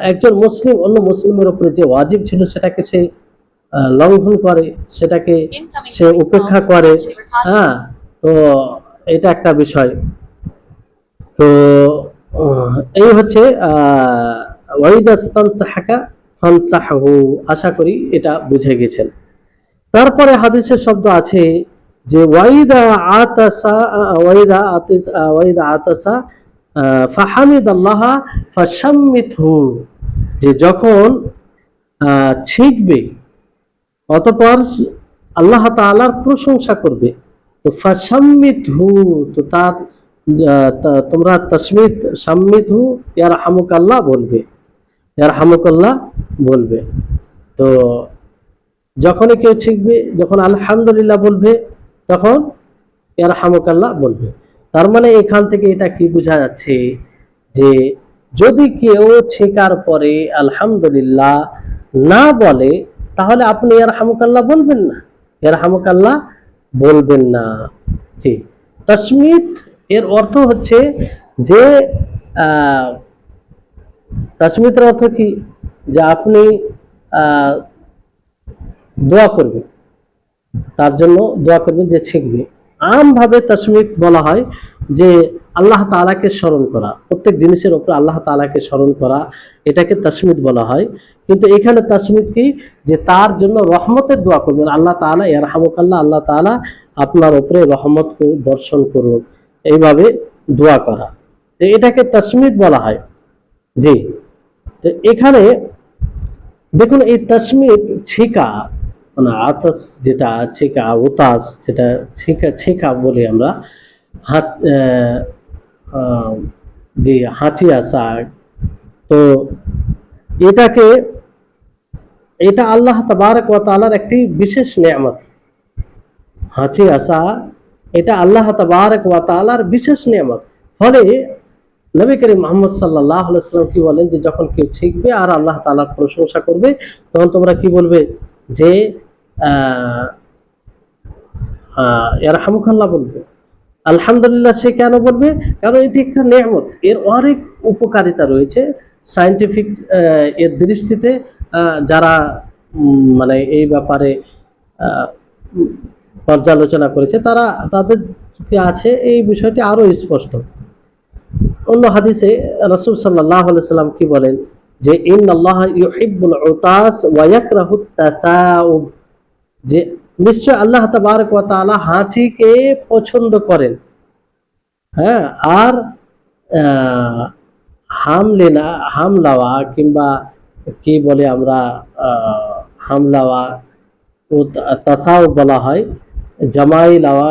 একজন মুসলিম অন্য মুসলিমের উপরে যে ওয়াজিব ছিল সেটাকে সে লঙ্ঘন করে, সেটাকে সে উপেক্ষা করে। হ্যাঁ, তো এটা একটা বিষয়। তো এই হচ্ছে ওয়াইদাস্তানসাহাকা ফানসাহু, আশা করি এটা বুঝে গেছেন। তারপরে হাদিসের শব্দ আছে যে ওয়াইদা আতাসা ফাহামিদাল্লাহ ফাশাম্মিতহু, যে যখন ছিঁকবে অতঃপর আল্লাহ তাআলার প্রশংসা করবে, তো ফাশাম্মিতহু, তো তার তোমরা শাম্মিতহু ইয়ারহামুকাল্লাহ বলবে। তো যখনই কেউ ছিঁকবে, যখন আলহামদুলিল্লাহ বলবে, তখন ইয়ারহামুকাল্লাহ বলবে। তার মানে এখান থেকে এটা কি বোঝা যাচ্ছে যে যদি কেউ ছেঁকার পরে আলহামদুলিল্লাহ না বলে, তাহলে আপনি ইয়ারহামুকাল্লাহ বলবেন না। জি, তাসমিত এর অর্থ হচ্ছে যে তাসমিতের অর্থ কি, যে আপনি দোয়া করবেন, তার জন্য দোয়া করবেন যে ছিঁকবে। আমভাবে তাসমিত বলা হয় যে আল্লাহ তাআলাকে স্মরণ করা, প্রত্যেক জিনিসের উপর আল্লাহ তাআলাকে স্মরণ করা, এটাকে তাসমিদ বলা হয়। কিন্তু এখানে তাসমিদ কি, যে তার জন্য রহমতের দোয়া করবেন, আল্লাহ তাআলা ইয়ারহামুকাল্লাহ, আল্লাহ তাআলা আপনার উপরে রহমত বর্ষণ করুন, এইভাবে দোয়া করা, তো এটাকে তাসমিদ বলা হয়। জি, তো এখানে দেখুন এই তাসমিদ ছিকা, মানে আতাস যেটা ছিকা, উতাস যেটা ছিকা, ছিকা বলি আমরা, হাত জি হাঁচি আসা, তো এটাকে, এটা আল্লাহ তাবারক ওয়া তাআলার একটি বিশেষ নেয়ামত। হাঁচি আসা এটা আল্লাহ তাবারক ওয়া তাআলার বিশেষ নেয়ামত। ফলে নবী করিম মুহাম্মদ সাল্লাল্লাহু আলাইহি ওয়াসাল্লাম কি বলেন, যে যখন কেউ শিখবে আর আল্লাহ তাআলার প্রশংসা করবে, তখন তোমরা কি বলবে, যে ইয়ারহামুকাল্লাহ বলবে। আলহামদুলিল্লাহ সে কেন বলবে, কারণ এটি একটা নেয়ামত, এর অনেক উপকারিতা রয়েছে। সায়েন্টিফিক এর দৃষ্টিতে যারা মানে এই ব্যাপারে পর্যালোচনা করেছে, তারা তাদের আছে এই বিষয়টি আরো স্পষ্ট। অন্য হাদিসে রাসূল সাল্লাল্লাহু আলাইহি সাল্লাম কি বলেন, যে ইন্নাল্লাহা ইউহিব্বুল উতাস ওয়া ইয়াকরাহুত তাতাউব, যে নিশ্চয় আল্লাহ তাবারক ওয়া তাআলা হাঁচিকে পছন্দ করেন, হ্যাঁ, আর হামলাওয়া কিংবা কি বলে আমরা হামলাওয়া ও তাসাউ বলা হয়, জামাই লাওয়া,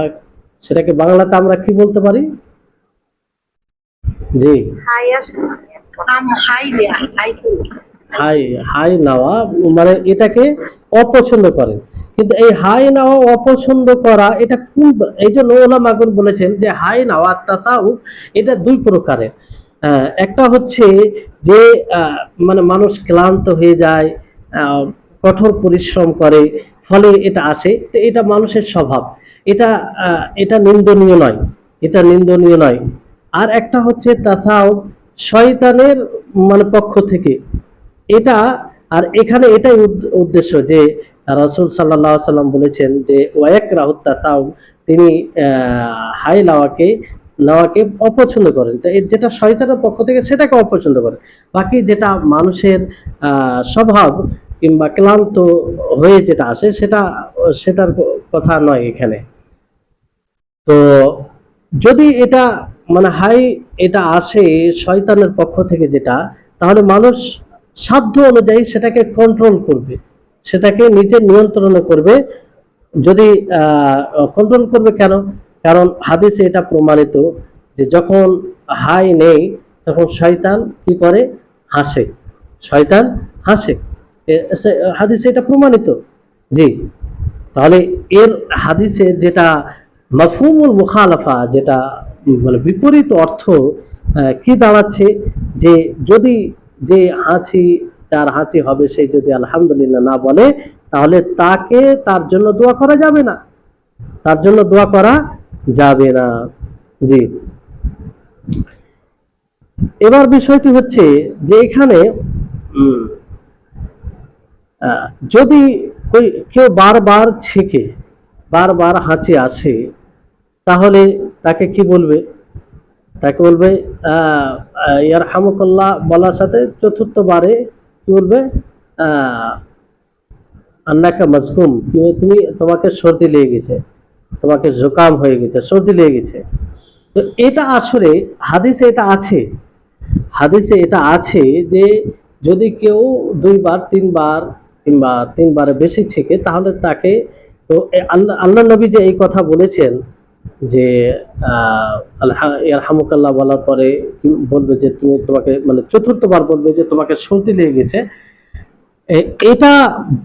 সেটাকে বাংলাতে আমরা কি বলতে পারি? জি, হাই হাই নেওয়া, মানে এটাকে অপছন্দ করেন। কিন্তু এই হাই নেওয়া অপছন্দ করা, এটা কোন, এই জন্য ওলামাগণ বলেছেন যে হাই নেওয়া তাসাউফ এটা দুই প্রকারের। একটা হচ্ছে যে মানে মানুষ ক্লান্ত হয়ে যায়, কঠোর পরিশ্রম করে, ফলে এটা আসে, তো এটা মানুষের স্বভাব, এটা এটা নিন্দনীয় নয়, এটা নিন্দনীয় নয়। আর একটা হচ্ছে তাসাউফ শয়তানের মানে পক্ষ থেকে, এটা, আর এখানে এটাই উদ্দেশ্য, যে রাসূল সাল্লাল্লাহু আলাইহি সাল্লাম বলেছেন যে ওয়াকরাহুত তাসাউ, তিনি হাই লাওয়াকে অপছন্দ করেন, তো যেটা শয়তানের পক্ষ থেকে সেটাকে অপছন্দ করেন। বাকি যেটা মানুষের স্বভাব কিংবা ক্লান্ত হয়ে যেটা আসে, সেটার কথা নয় এখানে। তো যদি এটা মানে হাই এটা আসে শয়তানের পক্ষ থেকে যেটা, তাহলে মানুষ সাধ্য অনুযায়ী সেটাকে কন্ট্রোল করবে, সেটাকে নিজের নিয়ন্ত্রণে করবে। যদি কন্ট্রোল করবে কেন, কারণ হাদিসে এটা প্রমাণিত যে যখন হাই নেই তখন শয়তান কি করে, হাসে, শয়তান হাসে, হাদিসে এটা প্রমাণিত। জি, তাহলে এর হাদিসে যেটা মাফহুমুল মুখালাফা, যেটা মানে বিপরীত অর্থ কি দাঁড়াচ্ছে, যে যদি যে যার হাঁচি হবে সে যদি আলহামদুলিল্লাহ না বলে, তাহলে তার জন্য দোয়া করা যাবে না, তার জন্য দোয়া করা যাবে না। জি, এবার বিষয়টি হচ্ছে যে এখানে যদি কেউ বারবার ছেকে, বারবার হাঁচি আসে, তাহলে তাকে কি বলবে, তাকে বলবে ইয়ারহামুকাল্লাহ বলার সাথে চতুর্থবারে কি বলবে, আন্নাকা মাজকুম, তোমাকে সর্দি লেগে গেছে, তোমাকে জুকাম হয়ে গেছে, সর্দি লেগে গেছে। তো এটা আসলে হাদিসে এটা আছে, হাদিসে এটা আছে যে যদি কেউ দুইবার তিনবার কিংবা তিনবারে বেশি ছেকে, তাহলে তাকে, তো আল্লাহ নবী যে এই কথা বলেছেন যে ইয়ারহামুকাল্লাহ বলার পরে বলবে যে তোমাকে মানে চতুর্থবার বলবে যে তোমাকে সর্দি লেগে গেছে, এটা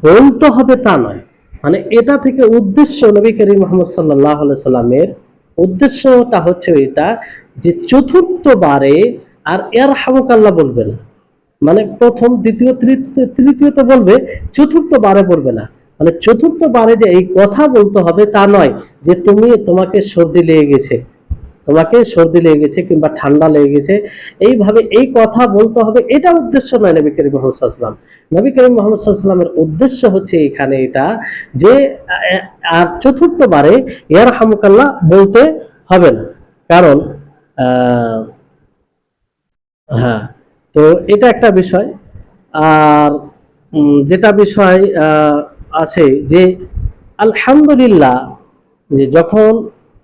বলতে হবে তা নয়। মানে এটা থেকে উদ্দেশ্য, নবী করিম মুহাম্মদ সাল্লাল্লাহু আলাইহি সাল্লামের উদ্দেশ্যটা হচ্ছে এটা, যে চতুর্থবারে আর ইয়ারহামুকাল্লাহ বলবে না, মানে প্রথম দ্বিতীয় তৃতীয়তে বলবে, চতুর্থবারে বলবে না। মানে চতুর্থবারে যে এই কথা বলতে হবে তা নয়, যে তোমাকে সর্দি লেগে গেছে, তোমাকে সর্দি লেগে গেছে কিংবা ঠান্ডা লেগে গেছে, এইভাবে এই কথা বলতে হবে, এটা উদ্দেশ্য নয় নবী করিম মুহাম্মদ সাল্লাল্লাহু আলাইহি ওয়াসাল্লাম। নবী করিম মুহাম্মদ সাল্লাল্লাহু আলাইহি ওয়াসাল্লামের উদ্দেশ্য হচ্ছে এখানে এটা, যে আর চতুর্থবারে ইয়ারহামুকাল্লাহ বলতে হবে না। কারণ আহ, হ্যাঁ, তো এটা একটা বিষয়। আর যেটা বিষয় আছে যে আলহামদুলিল্লাহ, যে যখন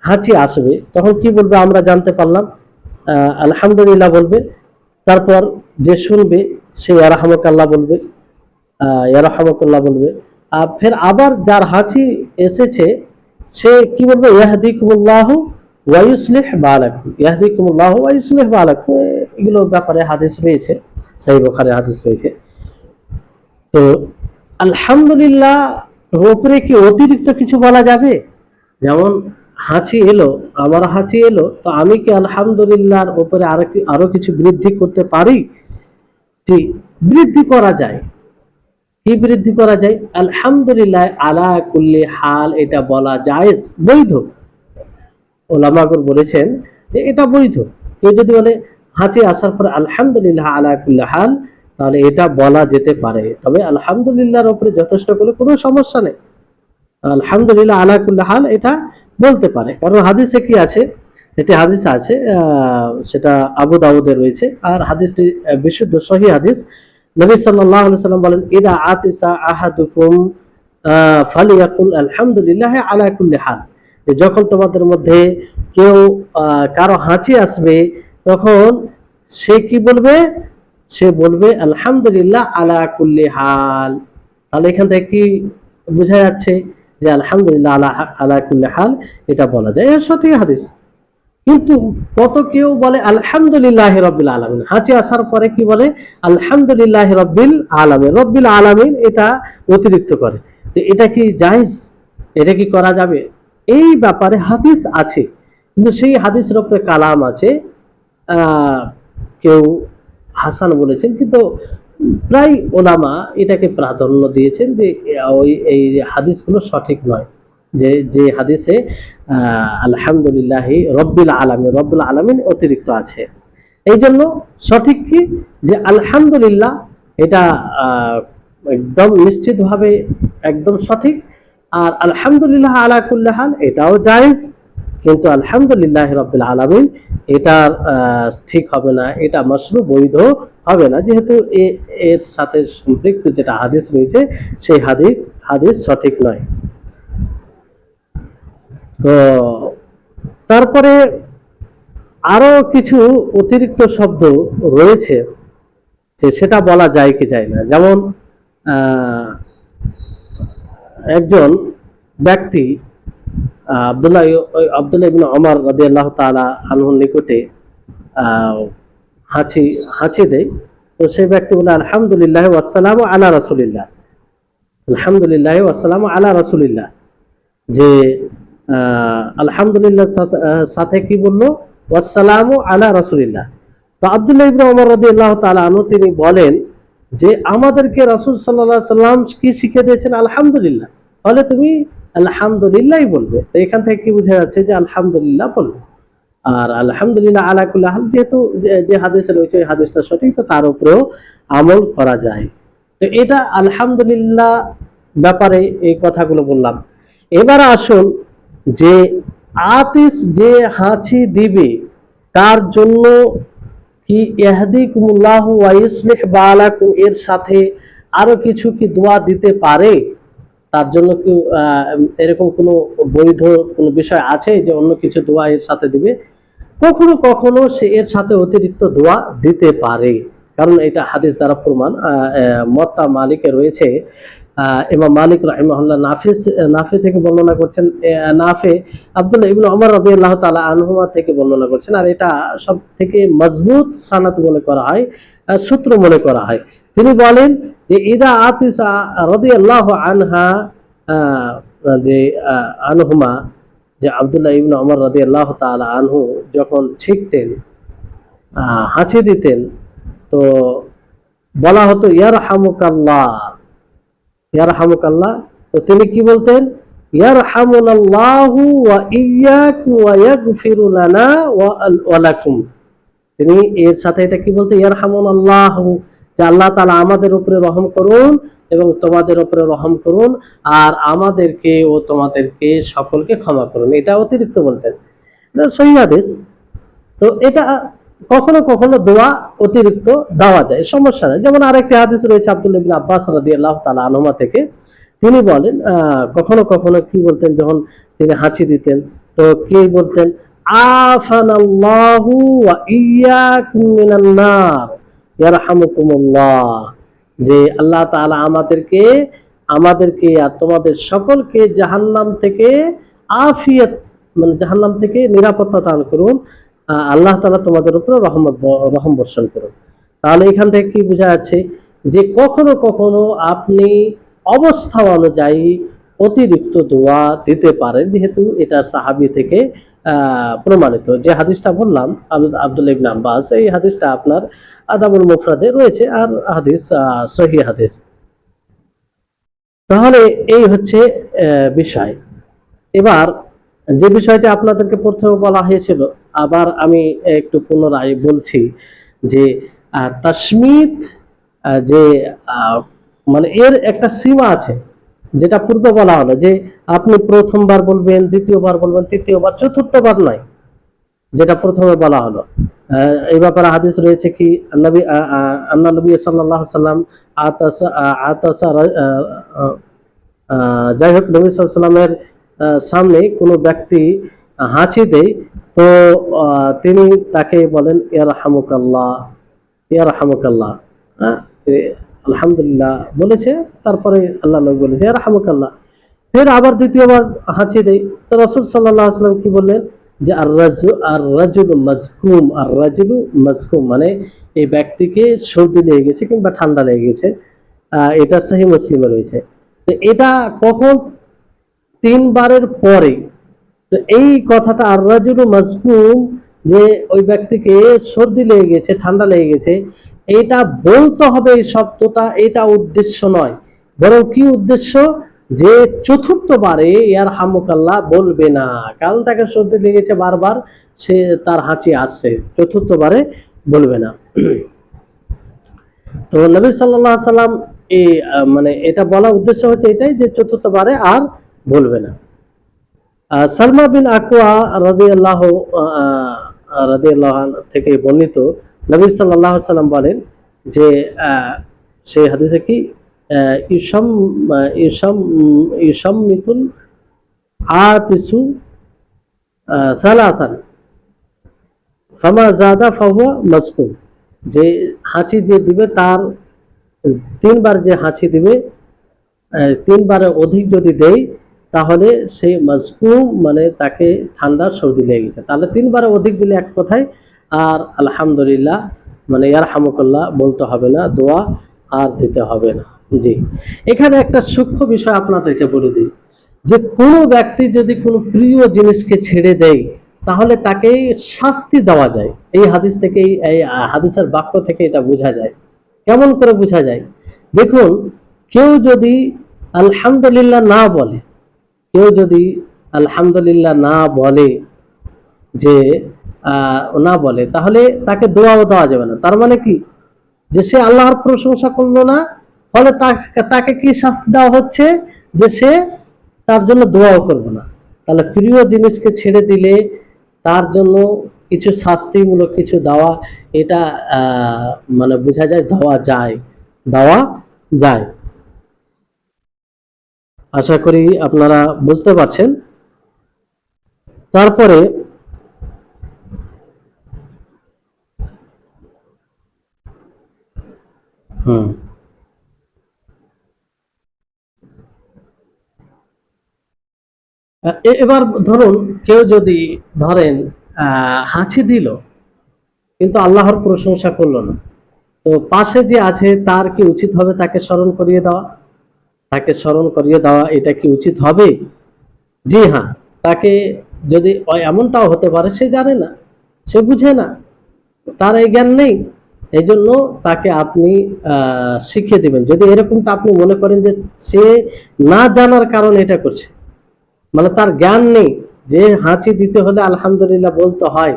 হাঁচি আসবে তখন কি বলবে আমরা জানতে পারলাম, আলহামদুলিল্লাহ বলবে। তারপর যে শুনবে সে ইয়ারহামুকাল্লাহ বলবে, ইয়ারহামুকাল্লাহ বলবে। আর ফের আবার যার হাঁচি এসেছে সে কি বলবে, ইয়াহদিকুমুল্লাহু ওয়া ইউসলিহ বালাকুম, ইয়াহদিকুমুল্লাহু ওয়া ইউসলিহ বালাকুম। এগুলোর ব্যাপারে হাদিস রয়েছে, সহিহ বুখারী হাদিস রয়েছে। তো আলহামদুলিল্লাহ উপরে কি অতিরিক্ত কিছু বলা যাবে? যেমন হাঁচি এলো, আমার হাঁচি এলো, তো আমি কি আলহামদুলিল্লাহর উপরে আরো কিছু বৃদ্ধি করতে পারি? জি, বৃদ্ধি করা যায়। কি বৃদ্ধি করা যায়? আলহামদুলিল্লাহ আলা কুল্লি হাল, এটা বলা জায়েজ, বৈধ। ওলামাগণ বলেছেন যে এটা বৈধ। কেউ যদি বলে হাঁচি আসার পরে আলহামদুলিল্লাহ আলা কুল্লি হাল, তাহলে এটা বলা যেতে পারে। তবে আলহামদুলিল্লাহর উপরে যথেষ্ট করে কোনো সমস্যা নেই, আলহামদুলিল্লাহ আলা কুল্লি হাল এটা বলতে পারে। কারণ হাদিসে কি আছে, এটি হাদিস আছে, সেটা আবু দাউদে রয়েছে, আর হাদিসটি বিশুদ্ধ সহিহ হাদিস। নবী সাল্লাল্লাহু আলাইহি সাল্লাম বলেন, ইদা আতিসা আহাদুকুম ফালিয়াকুল আলহামদুলিল্লাহ আলা কুল্লি হাল, যে যখন তোমাদের মধ্যে কেউ কারো হাঁচি আসবে তখন সে কি বলবে? সে বলবে আলহামদুলিল্লাহ আলা কুল্লি হাল। তাহলে এখান থেকে কি বোঝা যাচ্ছে যে আলহামদুলিল্লাহ আলা আলা কুল্লি হাল এটা বলা যায়, এর সঠিক হাদিস। কিন্তু কত কেউ বলে আলহামদুলিল্লাহ রব্বিল আলামিন, হাঁচি আসার পরে কি বলে আলহামদুলিল্লাহ রব্বিল আলামিন, রব্বিল আলামিন এটা অতিরিক্ত করে। তো এটা কি জায়েজ? এটা কি করা যাবে? এই ব্যাপারে হাদিস আছে, কিন্তু সেই হাদিসের উপরে কালাম আছে। কেউ হাসান বলেছেন, কিন্তু প্রায় ওলামা এটাকে প্রাধান্য দিয়েছেন যে ওই এই হাদিসগুলো সঠিক নয়, যে যে হাদিসে আলহামদুলিল্লাহ রব্বিল আলামিন, রব্বুল আলামিন অতিরিক্ত আছে। এই জন্য সঠিক কি, যে আলহামদুলিল্লাহ এটা একদম নিশ্চিতভাবে একদম সঠিক। আর আলহামদুলিল্লাহ আলা কুল্লি হাল এটাও জায়েজ, কিন্তু আলহামদুলিল্লাহ রব্বিল আলামিন এটা ঠিক হবে না, এটা মাশরু, বৈধ হবে না, যেহেতু এর সাথে সম্পৃক্ত যেটা হাদিস রয়েছে সেই হাদিস সঠিক নয়। তো তারপরে আরো কিছু অতিরিক্ত শব্দ রয়েছে, যে সেটা বলা যায় কি যায় না। যেমন একজন ব্যক্তি আব্দুল্লাহ ইবনে ওমর রাদিয়াল্লাহু তাআলা আনহুর নিকটে হাঁচি দেয়। তো সেই ব্যক্তি বলে আলহামদুলিল্লাহ ওয়াসসালামু আলা রাসূলিল্লাহ, আলহামদুলিল্লাহ ওয়াসসালামু আলা রাসূলিল্লাহ, যে আলহামদুলিল্লাহ সাথে কি বললো, ওয়াসসালামু আলা রাসূলিল্লাহ। তো আব্দুল্লাহ ইবনে ওমর রাদিয়াল্লাহু তাআলা আনহু তিনি বলেন যে আমাদেরকে রাসূল সাল্লাল্লাহু আলাইহি সাল্লাম কি শিখিয়ে দিয়েছেন? আলহামদুলিল্লাহ, তাহলে তুমি আলহামদুলিল্লাহই বলবে। তো এখান থেকে কি বোঝা যাচ্ছে যে আলহামদুলিল্লাহ বলবে। আর আলহামদুলিল্লাহ আলা কুল্লি হাল, যেহেতু যে হাদিসে রয়েছে ওই হাদিসটা সঠিক, তো তার উপরেও আমল করা যায়। তো এটা আলহামদুলিল্লাহ ব্যাপারে এই কথাগুলো বললাম। এবার আসুন যে আতিস যে হাঁচি দিবে তার জন্য কি ইয়াহদিকুমুল্লাহু ওয়া ইউসলিহ বালাকুম এর সাথে আরো কিছু কি দোয়া দিতে পারে? তার জন্য কি এরকম কোনো বৈধ কোনো বিষয় আছে যে অন্য কিছু দোয়া এর সাথে দিবে? কখনো কখনো সে এর সাথে অতিরিক্ত দোয়া দিতে পারে, কারণ এটা হাদিস দ্বারা প্রমাণ। মুয়াত্তা মালিকে রয়েছে, ইমাম মালিক রাহিমাহুল্লাহ নাফি থেকে বর্ণনা করছেন, নাফি আব্দুল্লাহ ইবনে ওমর রাদিয়াল্লাহু তাআলা আনহুমা থেকে বর্ণনা করছেন। আর এটা সব থেকে মজবুত সানাত মনে করা হয়, সূত্র মনে করা হয়। তিনি বলেন যে ইদা আতিসা রাদিয়াল্লাহু আনহা, যে আনহুমা, যে আব্দুল্লাহ ইবনে ওমর রাদিয়াল্লাহু তাআলা আনহু যখন ছিঁকতেন, হাঁচি দিতেন, তো বলা হতো ইয়ারহামুকাল্লাহ, ইয়ারহামুকাল্লাহ। তো তিনি কি বলতেন? ইয়ারহামুনাল্লাহু ওয়া ইয়্যাকুম ওয়া ইয়াগফিরু লানা ওয়া লাকুম। তিনি এর সাথে এটা কি বলতেন? ইয়ারহামুনাল্লাহু, যে আল্লাহ তাআলা আমাদের উপরে রহম করুন এবং তোমাদের উপরে রহম করুন, আর আমাদেরকে ও তোমাদেরকে সকলকে ক্ষমা করুন। এটা অতিরিক্ত বলতেন, এটা সহিহ হাদিস। তো এটা কখনো কখনো দোয়া অতিরিক্ত দেওয়া যায়, সমস্যা নেই। যেমন আরেকটি হাদিস রয়েছে আব্দুল্লাহ ইবনে আব্বাস রাদিয়াল্লাহু তাআলা আনহুমা থেকে, তিনি বলেন কখনো কখনো কি বলতেন, যখন তিনি হাঁচি দিতেন তো কি বলতেন, আফানাল্লাহু ওয়া ইয়্যাকুম মিনান নার ইয়ারহামুকুমুল্লাহ, যে আল্লাহ তাআলা আমাদেরকে আমাদেরকে আর তোমাদের সকলকে জাহান্নাম থেকে আফিয়াত, মানে জাহান্নাম থেকে নিরাপত্তা দান করুন, আল্লাহ তাআলা তোমাদের উপর রহম বর্ষণ করুন। তাহলে এখান থেকে কি বোঝা যাচ্ছে যে কখনো কখনো আপনি অবস্থা অনুযায়ী অতিরিক্ত দোয়া দিতে পারেন, যেহেতু এটা সাহাবী থেকে প্রমাণিত। যে হাদিসটা বললাম আব্দুল্লাহ ইবনে আব্বাস, এই হাদিসটা আপনার আদাবুল মুফরাদে রয়েছে, আর হাদিস সহিহ হাদিস। তাহলে এই হচ্ছে বিষয়। এবার যে বিষয়টি আপনাদেরকে প্রথমে বলা হয়েছিল, আবার আমি একটু পুনরায় বলছি যে তাসমিত, যে মানে এর একটা সীমা আছে, যেটা পূর্বে বলা হলো যে আপনি প্রথমবার বলবেন, দ্বিতীয়বার বলবেন, তৃতীয়বার, চতুর্থবার নয়, যেটা প্রথমে বলা হলো। এই ব্যাপারে হাদিস রয়েছে কি, আন্না নবী সাল্লাল্লাহু আলাইহি সাল্লাম আতাসা, যাই হোক, নবী সাল্লাল্লাহু আলাইহি সাল্লামের সামনে কোনো ব্যক্তি হাঁচি দেয়, তো তিনি তাকে বলেন ইয়ারহামুকাল্লাহ, ইয়ারহামুকাল্লাহ, আলহামদুলিল্লাহ বলেছে, তারপরে আল্লাহ নবী বলেছে ইয়ারহামুকাল্লাহ। ফের আবার দ্বিতীয়বার হাঁচি দেয়, তো রাসূল সাল্লাল্লাহু আলাইহি ওয়াসাল্লাম কি বললেন যে আর রাজুলু মাযকুম, আর রাজুলু মাযকুম, মানে এই ব্যক্তিকে সর্দি লেগে গেছে কিংবা ঠান্ডা লেগে গেছে। এটা সহিহ মুসলিমে রয়েছে। তো এটা কখন? তিনবারের পরে। তো এই কথাটা আর রাজুলু মাযকুম, যে ওই ব্যক্তিকে সর্দি লেগে গেছে, ঠান্ডা লেগে গেছে, এইটা বলতে হবে, এই শব্দটা, এটা উদ্দেশ্য নয়, বরং কি উদ্দেশ্য, যে চতুর্থবারে ইয়ারহামুকাল্লাহ বলবে না, কারণ তাকে সর্দি লেগেছে বারবার, সে তার হাঁচি আসছে, চতুর্থবারে বলবে না। তো নবী সাল্লাল্লাহু আলাইহি সাল্লাম এই মানে এটা বলার উদ্দেশ্য হচ্ছে এটাই, যে চতুর্থবারে আর বলবে না। সালমা বিন আকওয়া রাদিয়াল্লাহু থেকে বর্ণিত, নবী সাল্লাল্লাহু আলাইহি সাল্লাম বলেন যে সেই হাদিসে কি, ইউসাম ইউসাম ইউসাম্মিতুল আতিসু সালাসান ফামা জাদা ফাহুয়া মাযকুম, যে হাঁচি যে দিবে তার তিনবার, যে হাঁচি দিবে তিনবারের অধিক যদি দেয়, তাহলে সে মাযকুম, মানে তাকে ঠান্ডা সর্দি লেগে গেছে। তাহলে তিনবারের অধিক দিলে এক কথায়, আর আলহামদুলিল্লাহ মানে ইয়ারহামুকাল্লাহ বলতে হবে না, দোয়া আর দিতে হবে না। জি, এখানে একটা সূক্ষ্ম বিষয় আপনাদেরকে বলে দিই, যে কোনো ব্যক্তি যদি কোনো প্রিয় জিনিসকে ছেড়ে দেয়, তাহলে তাকে শাস্তি দেওয়া যায়। এই হাদিস থেকে, এই হাদিসের বাক্য থেকে এটা বোঝা যায়। কেমন করে বোঝা যায়? দেখুন, কেউ যদি আলহামদুলিল্লাহ না বলে, কেউ যদি আলহামদুলিল্লাহ না বলে, যে না বলে, তাহলে তাকে দোয়াও দেওয়া যাবে না। তার মানে কি, যে সে আল্লাহর প্রশংসা করলো না, ফলে তাকে কি শাস্তি দেওয়া হচ্ছে, যে সে তার জন্য দোয়াও করবে না। তাহলে প্রিয় জিনিসকে ছেড়ে দিলে তার জন্য কিছু শাস্তিমূলক কিছু দেওয়া, এটা মানে বোঝা যায়, দেওয়া যায়, দেওয়া যায়। আশা করি আপনারা বুঝতে পারছেন। তারপরে এবার ধরুন, কেউ যদি ধরেন হাঁচি দিল, কিন্তু আল্লাহর প্রশংসা করলো না, তো পাশে যে আছে তার কি উচিত হবে তাকে স্মরণ করিয়ে দেওয়া? তাকে স্মরণ করিয়ে দেওয়া, এটা কি উচিত হবে? জি হ্যাঁ, তাকে যদি, এমনটাও হতে পারে সে জানে না, সে বুঝে না, তার এই জ্ঞান নেই, এই জন্য তাকে আপনি শিখিয়ে দিবেন। যদি এরকমটা আপনি মনে করেন যে সে না জানার কারণে এটা করছে, মানে তার জ্ঞান নেই যে হাঁচি দিতে হলে আলহামদুলিল্লাহ বলতে হয়,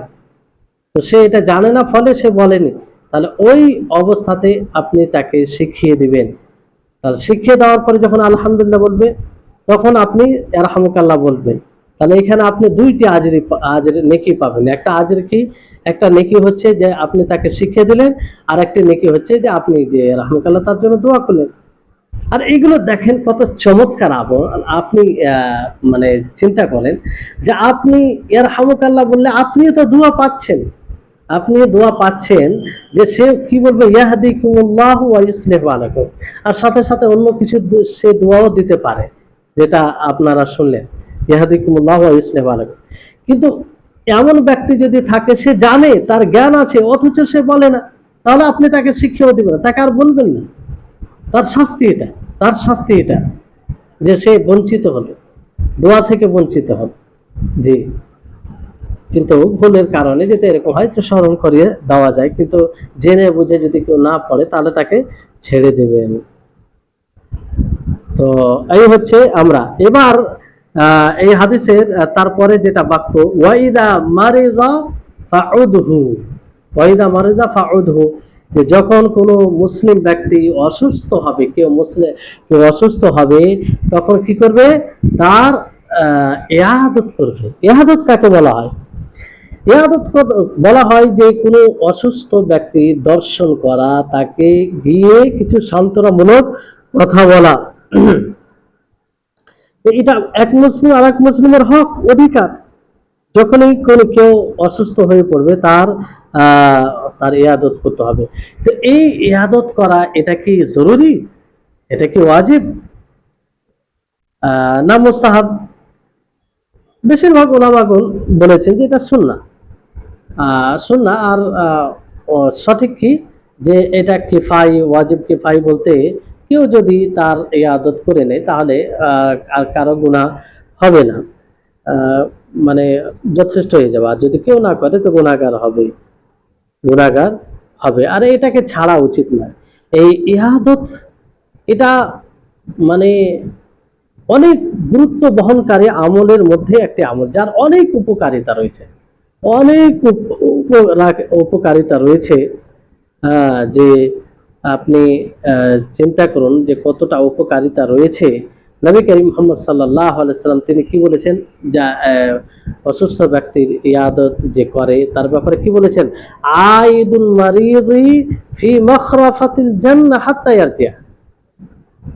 তো সে এটা জানে না, ফলে সে বলেনি, তাহলে ওই অবস্থাতে আপনি তাকে শিখিয়ে দিবেন। তাহলে শিখিয়ে দেওয়ার পরে যখন আলহামদুলিল্লাহ বলবে, তখন আপনি ইয়ারহামুকাল্লাহ বলবেন। তাহলে এখানে আপনি দুইটি আজরি নেকি পাবেন। একটা আজর কি, একটা নেকি হচ্ছে যে আপনি তাকে শিখিয়ে দিলেন, আর একটা নেকি হচ্ছে যে আপনি যে রাহমাতুল্লাহ তার জন্য দোয়া করলেন। আর এগুলো দেখেন কত চমৎকার আমল। আপনি মানে চিন্তা করেন যে আপনি ইয়ারহামুকাল্লাহ বললে আপনিও তো দোয়া পাচ্ছেন, আপনি দোয়া পাচ্ছেন যে সে কি বলবে ইয়াহদিকুমুল্লাহু ওয়া ইউসলিহু বালাকুম, আর সাথে সাথে অন্য কিছু সে দোয়াও দিতে পারে, যেটা আপনারা শুনলেন, ইয়াহদিকুমুল্লাহু ওয়া ইউসলিহু বালাকুম। কিন্তু এমন ব্যক্তি যদি থাকে, সে জানে, তার জ্ঞান আছে, অথচ সে বলে না, তাহলে আপনি তাকে শিক্ষাও দিবেন না, তাকে আর বলবেন না। তার শাস্তি এটা, তার শাস্তি এটা, যে সে বঞ্চিত হলো, দোয়া থেকে বঞ্চিত হলো। জি। কিন্তু ভুলের কারণে যদি এরকম হয় তো স্মরণ করিয়ে দেওয়া যায়, কিন্তু জেনে বুঝে যদি কেউ না পড়ে তাহলে তাকে ছেড়ে দেবেন। তো এই হচ্ছে আমরা এবার এই হাদিসের তারপরে যেটা বাক্য, ওয়াইদা মারিজা ফাউদহু, ওয়াইদা মারিজা ফাউদহু, যে যখন কোনো মুসলিম ব্যক্তি অসুস্থ হবে, কেউ অসুস্থ হবে, তখন কি করবে? তার ইয়াদত করবে। ইয়াদত কাকে বলা হয়? ইয়াদত বলা হয় যে কোনো অসুস্থ ব্যক্তি দর্শন করা, তাকে গিয়ে কিছু সান্ত্বনামূলক কথা বলা। এটা এক মুসলিম আর এক মুসলিমের হক, অধিকার। যখনই কোনো কেউ অসুস্থ হয়ে পড়বে তার ইয়াদত করতে হবে। তো এই ইয়াদত করা, এটা কি জরুরি? এটা কি ওয়াজিব না মুস্তাহাব? বেশিরভাগ উলামাগণ বলেছেন যে এটা সুন্নাহ। সুন্নাহ। আর সঠিক কি, যে এটা কিফাই, ওয়াজিব কিফাই বলতে কেউ যদি তার ইবাদত করে নেয় তাহলে আর কারো গুনাহ হবে না, মানে যথেষ্ট হয়ে যাবে। আর যদি কেউ না করে তো গুনাহগার হবে, গুনাহগার হবে। আর এটাকে ছাড়া উচিত নয়। এই ইবাদত এটা মানে অনেক গুরুত্ব বহনকারী আমলের মধ্যে একটি আমল, যার অনেক উপকারিতা রয়েছে, অনেক উপকারিতা রয়েছে। যে আপনি চিন্তা করুন যে কতটা উপকারিতা রয়েছে। নবী করিম মুহাম্মদ সাল্লাল্লাহু আলাইহি সাল্লাম তিনি কি বলেছেন? যা অসুস্থ ব্যক্তির ইয়াদত যে করে তার ব্যাপারে কি বলেছেন? আইদুল মারিদি ফি মাখরাফাতিল জান্নাহ হাত্তা ইয়ারজিয়া,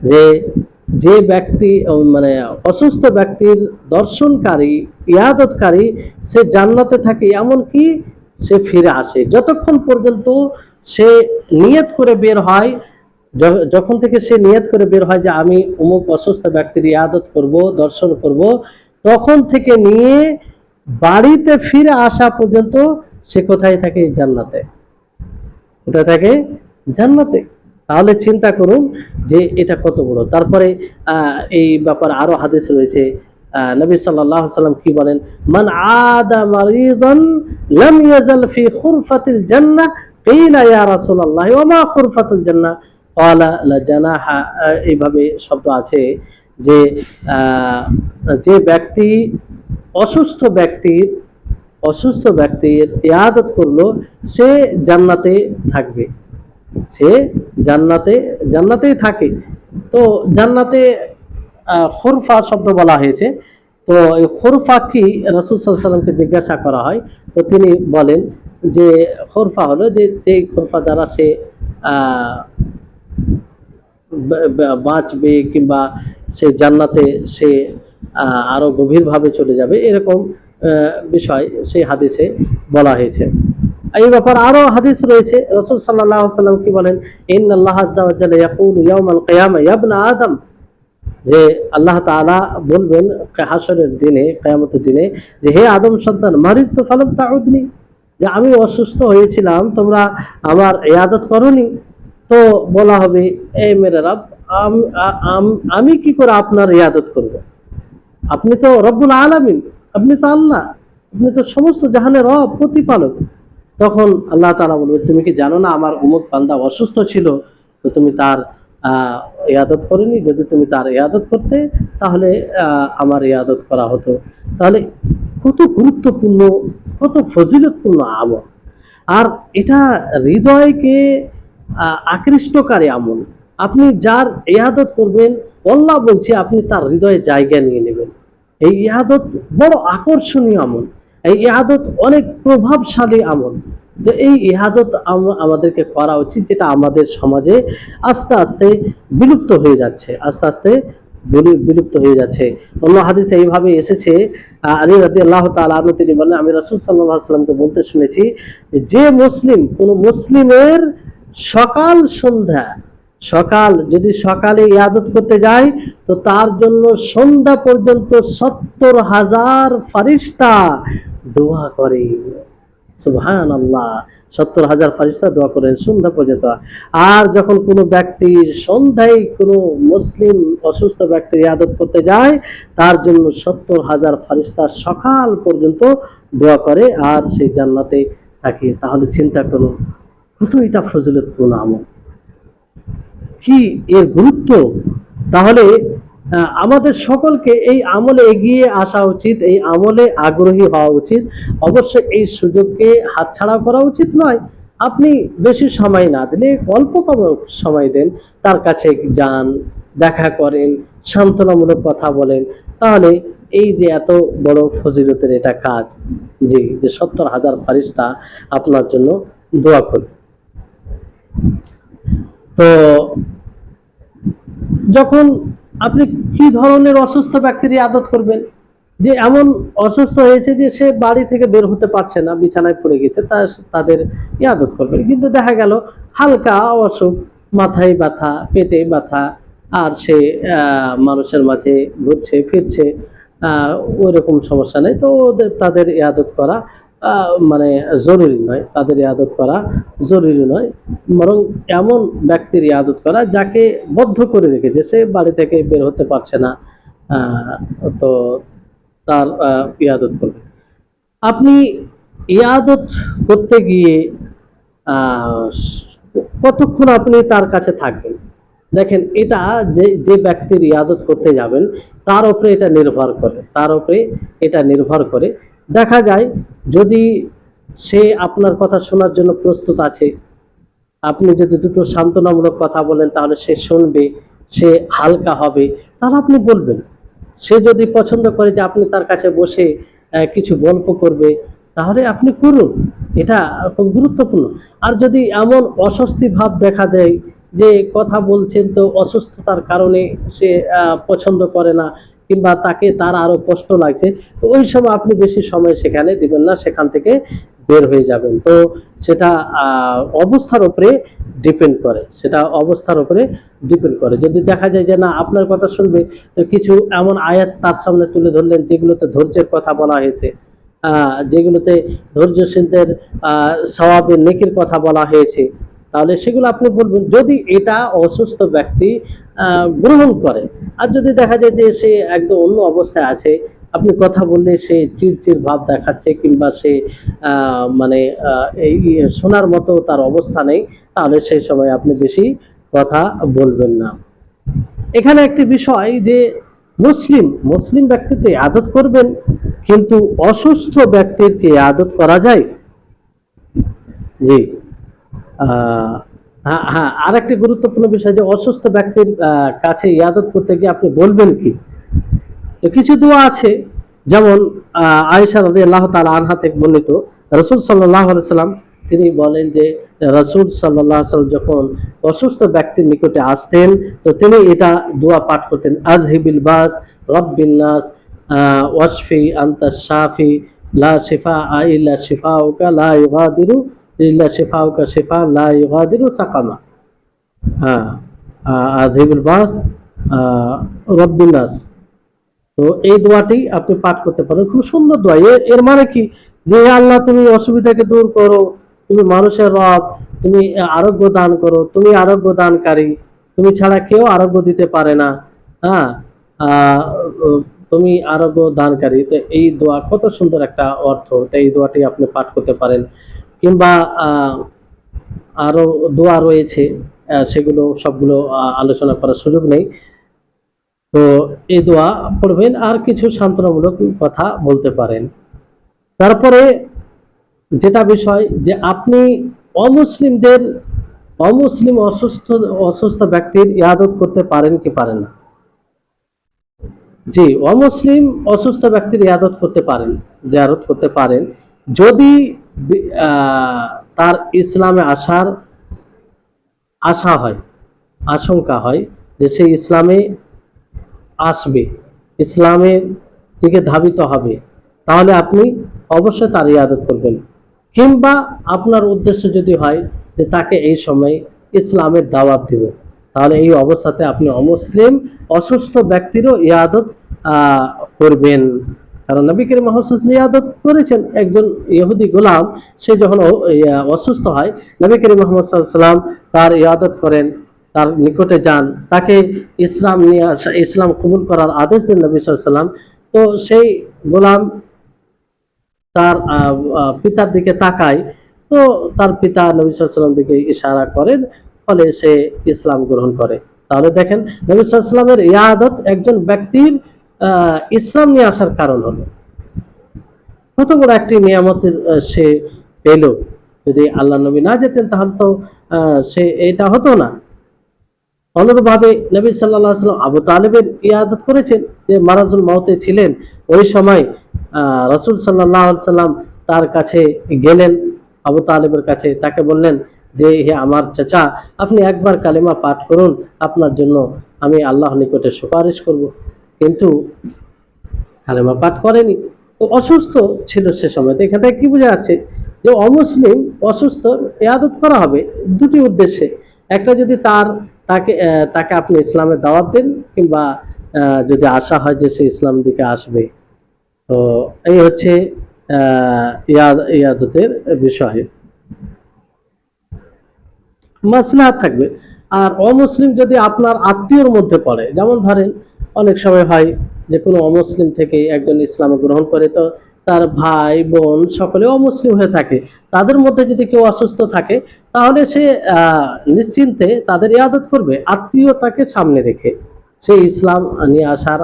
যে যে ব্যক্তি মানে অসুস্থ ব্যক্তির দর্শনকারী, ইয়াদতকারী, সে জান্নাতে থাকে এমনকি সে ফিরে আসে, যতক্ষণ পর্যন্ত সে নিয়ত করে বের হয়। যখন থেকে সে নিয়ত করে বের হয় যে আমি অমুক অসুস্থ ব্যক্তির ইয়াদত করব, দর্শন করব, তখন থেকে নিয়ে বাড়িতে ফিরে আসা পর্যন্ত সে কোথায় থাকে? জান্নাতে। কোথায় থাকে? জান্নাতে। তাহলে চিন্তা করুন যে এটা কত বড়। তারপরে এই ব্যাপারে আরো হাদিস রয়েছে। নবী সাল্লাল্লাহু আলাইহি সাল্লাম কি বলেন? মান আদা মারিদান লাম ইয়াজাল ফি খুরফাতিল জান্নাহ, কিলা ইয়া রাসূলুল্লাহ ওয়া মা খুরফাতুল জান্নাহ, ক্বালা লা জানাহা। এইভাবে শব্দ আছে যে যে ব্যক্তি অসুস্থ ব্যক্তির ইয়াদত করলো, সে জান্নাতে থাকবে, সে জান্নাতেই থাকে। তো জান্নাতে খুরফা শব্দ বলা হয়েছে। তো এই খুরফা কি, রাসূল সাল্লাল্লাহু আলাইহি ওয়াসাল্লামকে জিজ্ঞাসা করা হয়, তো তিনি বলেন যে খুরফা হলো যে খুরফা দ্বারা সে বাঁচবে, কিংবা সে জান্নাতে সে আরো গভীরভাবে চলে যাবে, এরকম বিষয় সেই হাদিসে বলা হয়েছে। এই ব্যাপারে আরো হাদিস রয়েছে। রাসূল সাল্লাল্লাহু আলাইহি ওয়াসাল্লাম কি বলেন? ইন্নাল্লাহা আযজা ওয়া জাল্লা ইয়াকুলু ইয়াওমাল কিয়ামা ইয়া ইবনা আদম, যে আল্লাহ তাআলা বলবেন হাসরের দিনে, কিয়ামতের দিনে, যে হে আদম সন্তান, মারিজতু ফালাম তাউদনি, যে আমি অসুস্থ হয়েছিলাম, তোমরা আমার ইবাদত করোনি। তো বলা হবে, এ মেরে রব, আমি কি করে আপনার ইবাদত করব? আপনি তো রব্বুল আলামিন, আপনি তো আল্লাহ, আপনি তো সমস্ত জাহানের রব, প্রতিপালক। তখন আল্লাহ তাআলা বলবে, তুমি কি জানো না আমার অমুক বান্দা অসুস্থ ছিল, তো তুমি তার ইবাদত করনি? যদি তুমি তার ইবাদত করতে, তাহলে আমার ইবাদত করা হতো। তাহলে কত গুরুত্বপূর্ণ, কত ফজিলতপূর্ণ আমল। আর এটা হৃদয়কে আকৃষ্টকারী আমল। আপনি যার ইবাদত করবেন, আল্লাহ বলছে আপনি তার হৃদয়ে জায়গা নিয়ে নেবেন। এই ইবাদত বড় আকর্ষণীয় আমল। এই ইহাদত অনেক প্রভাবশালী আমল। তো এই ইহাদত আমাদেরকে করা উচিত, যেটা আমাদের সমাজে আস্তে আস্তে বিলুপ্ত হয়ে যাচ্ছে, আস্তে আস্তে বিলুপ্ত হয়ে যাচ্ছে। অন্য হাদিসে এইভাবে এসেছে, আলী রাদিয়াল্লাহু তাআলা আনহু তিনি বলেন, আমি রাসূল সাল্লাল্লাহু আলাইহি ওয়াসাল্লামকে বলতে শুনেছি যে মুসলিম, কোন মুসলিমের সকাল সন্ধ্যা, যদি সকালে ইবাদত করতে যায় তো তার জন্য সন্ধ্যা পর্যন্ত 70,000 ফেরেশতা দোয়া করে। সুবহানাল্লাহ, 70,000 ফেরেশতা দোয়া করেন সন্ধ্যা পর্যন্ত। আর যখন কোনো ব্যক্তি সন্ধ্যায় কোনো মুসলিম অসুস্থ ব্যক্তির ইবাদত করতে যায়, তার জন্য 70,000 ফেরেশতা সকাল পর্যন্ত দোয়া করে আর সেই জান্নাতে থাকে। তাহলে চিন্তা করুন কত এটা ফজিলতপূর্ণ আমল, কি এর গুরুত্ব। তাহলে আমাদের সকলকে এই আমলে এগিয়ে আসা উচিত, এই আমলে আগ্রহী হওয়া উচিত। অবশ্যই এই সুযোগকে হাতছাড়া করা উচিত নয়। আপনি বেশি সময় না দিলে অল্প কম সময় দেন, তার কাছে যান, দেখা করেন, সান্ত্বনামূলক কথা বলেন, তাহলে এই যে এত বড় ফজিলতের এটা কাজ, যে 70,000 ফেরেশতা আপনার জন্য দোয়া করবে। তো যখন আপনি কি ধরনের অসুস্থ ব্যক্তির ইবাদত করবেন, যে এমন অসুস্থ হয়েছে যে সে বাড়ি থেকে বের হতে পারছে না, বিছানায় পড়ে গেছে, তাদের ইবাদত করবেন। কিন্তু দেখা গেল হালকা অসুখ, মাথায় ব্যথা, পেটে ব্যথা, আর সে মানুষের মাঝে ঘুরছে ফিরছে, ওই রকম সমস্যা নেই, তো তাদের ইবাদত করা মানে জরুরি নয়, তাদের ইবাদত করা জরুরি নয়। বরং এমন ব্যক্তির ইবাদত করা যাকে বদ্ধ করে রেখেছে, সে বাড়ি থেকে বের হতে পারছে না, তো তার ইবাদত করবে। আপনি ইবাদত করতে গিয়ে কতক্ষণ আপনি তার কাছে থাকবেন, দেখেন এটা যে ব্যক্তির ইবাদত করতে যাবেন তার উপরে এটা নির্ভর করে, দেখা যায় যদি সে আপনার কথা শোনার জন্য প্রস্তুত আছে, আপনি যদি দুটো সান্ত্বনামূলক কথা বলেন তাহলে সে শুনবে, সে হালকা হবে, তাহলে আপনি বলবেন। সে যদি পছন্দ করে যে আপনি তার কাছে বসে কিছু গল্প করবে, তাহলে আপনি করুন, এটা খুব গুরুত্বপূর্ণ। আর যদি এমন অস্বস্তি ভাব দেখা দেয় যে কথা বলছেন তো অসুস্থতার কারণে সে পছন্দ করে না, কিংবা তার আরো কষ্ট লাগছে, তো ওই সময় আপনি বেশি সময় সেখানে দিবেন না, সেখান থেকে বের হয়ে যাবেন। তো সেটা অবস্থার উপরে ডিপেন্ড করে, যদি দেখা যায় যে না আপনার কথা শুনবে, তো কিছু এমন আয়াত তার সামনে তুলে ধরলেন যেগুলোতে ধৈর্যের কথা বলা হয়েছে, যেগুলোতে ধৈর্যশীলদের সওয়াবের নেকির কথা বলা হয়েছে, তাহলে সেগুলো আপনি বলবেন, যদি এটা অসুস্থ ব্যক্তি গ্রহণ করে। আর যদি দেখা যায় যে সে একদম অন্য অবস্থায় আছে, আপনি কথা বললে সে চিড়চিড় ভাব দেখাচ্ছে, কিংবা সে মানে এই শোনার মতো তার অবস্থা নেই, তাহলে সেই সময় আপনি বেশি কথা বলবেন না। এখানে একটি বিষয় যে মুসলিম ব্যক্তিতে আদত করবেন, কিন্তু অসুস্থ ব্যক্তিকে আদত করা যায়। জি, হ্যাঁ, আর একটি গুরুত্বপূর্ণ বিষয় যে অসুস্থ ব্যক্তির কাছে ইবাদত করতে গিয়ে আপনি বলবেন কি। তো কিছু দোয়া আছে, যেমন আয়েশা রাদিয়াল্লাহু তাআলা আনহা থেকে বর্ণিত, রাসূল সাল্লাল্লাহু আলাইহি সাল্লাম তিনি বলেন যে রাসূল সাল্লাল্লাহু আলাইহি সাল্লাম যখন অসুস্থ ব্যক্তির নিকটে আসতেন, তো তিনি এটা দোয়া পাঠ করতেন, আযহিবিল বাস রাব্বিন নাস ওয়াশফি আনতা শাফি লা শিফাআ ইল্লা শিফাউকা লা ইউগাদিরু ইল্লা শিফাউকা শিফা লা ইউগাদিরু সাকামা। হ্যাঁ, আযহিবিল বাস রাব্বিন নাস। তো এই দোয়াটি আপনি পাঠ করতে পারেন, খুব সুন্দর দোয়া। এর মানে কি, যে আল্লাহ তুমি অসুবিধাকে দূর করো, তুমি মানুষের রব, তুমি আরোগ্য দান করো, তুমি আরোগ্য দানকারী, তুমি ছাড়া কেউ আরোগ্য দিতে পারে না। হ্যাঁ, তুমি আরোগ্য দানকারী। তো এই দোয়া কত সুন্দর একটা অর্থ, তো এই দোয়াটি আপনি পাঠ করতে পারেন। কিংবা আরো দোয়া রয়েছে, সেগুলো সবগুলো আলোচনা করার সুযোগ নেই। তো এই দোয়া পড়বেন, আর কিছু সান্ত্বনামূলক কথা বলতে পারেন। তারপরে যেটা বিষয় যে আপনি অমুসলিম অসুস্থ ব্যক্তির ইবাদত করতে পারেন কি পারেন না। জি, অমুসলিম অসুস্থ ব্যক্তির ইয়াদত করতে পারেন, জিয়ারত করতে পারেন, যদি তার ইসলামে আসার আশা হয়, আশঙ্কা হয় যে সে ইসলামে আসবে, ইসলামের দিকে ধাবিত হবে, তাহলে আপনি অবশ্যই তার ইবাদত করবেন। কিংবা আপনার উদ্দেশ্য যদি হয় যে তাকে এই সময় ইসলামের দাওয়াত দিব, তাহলে এই অবস্থাতে আপনি অমুসলিম অসুস্থ ব্যক্তিরও ইবাদত করবেন। কারণ নবী করিম মুহাম্মদ সাল্লাল্লাহু আলাইহি ওয়াসাল্লাম ইবাদত করেছেন একজন ইহুদি গোলাম, সে যখন অসুস্থ হয় নবী করিম মুহাম্মদ সাল্লাল্লাহু আলাইহি ওয়াসাল্লাম তার ইবাদত করেন, তার নিকটে যান, তাকে ইসলাম নিয়ে আসা, ইসলাম কবুল করার আদেশ দেন নবী সাল্লাল্লাহু আলাইহি ওয়াসাল্লাম। তো সেই গোলাম তার পিতার দিকে তাকায়, তো তার পিতা নবী সাল্লাল্লাহু আলাইহি ওয়াসাল্লাম দিকে ইশারা করেন, ফলে সে ইসলাম গ্রহণ করে। তাহলে দেখেন নবী সাল্লাল্লাহু আলাইহি ওয়াসাল্লামের ইবাদত একজন ব্যক্তির ইসলাম নিয়ে আসার কারণ হলো। কত বড় একটি নিয়ামতের সে পেল। যদি আল্লাহ নবী না যেতেন তাহলে তো সে এটা হতো না। অনুরূপভাবে নবী সাল্লাল্লাহু আলাইহি ওয়াসাল্লাম আবু তালেবের ইয়াদত করেছেন, যে মারাজুল মাউতে ছিলেন, ওই সময় রাসূল সাল্লাল্লাহু আলাইহি ওয়াসাল্লাম তার কাছে গেলেন, আবু তালেবের কাছে, তাকে বললেন যে হে আমার চাচা, আপনি একবার কালেমা পাঠ করুন, আপনার জন্য আমি আল্লাহর নিকটে সুপারিশ করব। কিন্তু কালেমা পাঠ করেনি, তো অসুস্থ ছিল সে সময়। তো এখান থেকে কি বোঝা যাচ্ছে যে অমুসলিম অসুস্থ ইবাদত করা হবে দুটি উদ্দেশ্যে। একটা, যদি তাকে আপনি ইসলামের দাওয়াত দেন, কিংবা যদি আশা হয় যে সে ইসলাম দিকে আসবে। তো এই হচ্ছে ইয়াদতের বিষয়, মাসলাহাত থাকবে। আর অমুসলিম যদি আপনার আত্মীয়র মধ্যে পড়ে, যেমন ধরেন অনেক সময় হয় যে কোনো অমুসলিম থেকে একজন ইসলাম গ্রহণ করে, তো তার ভাই বোন সকলে অমুসলিম হয়ে থাকে, তাদের মধ্যে যদি কেউ অসুস্থ থাকে, তাহলে সে নিশ্চিন্তে তাদের ইবাদত করবে, আত্মীয়তাকে সামনে রেখে। সে ইসলাম নিয়ে আসার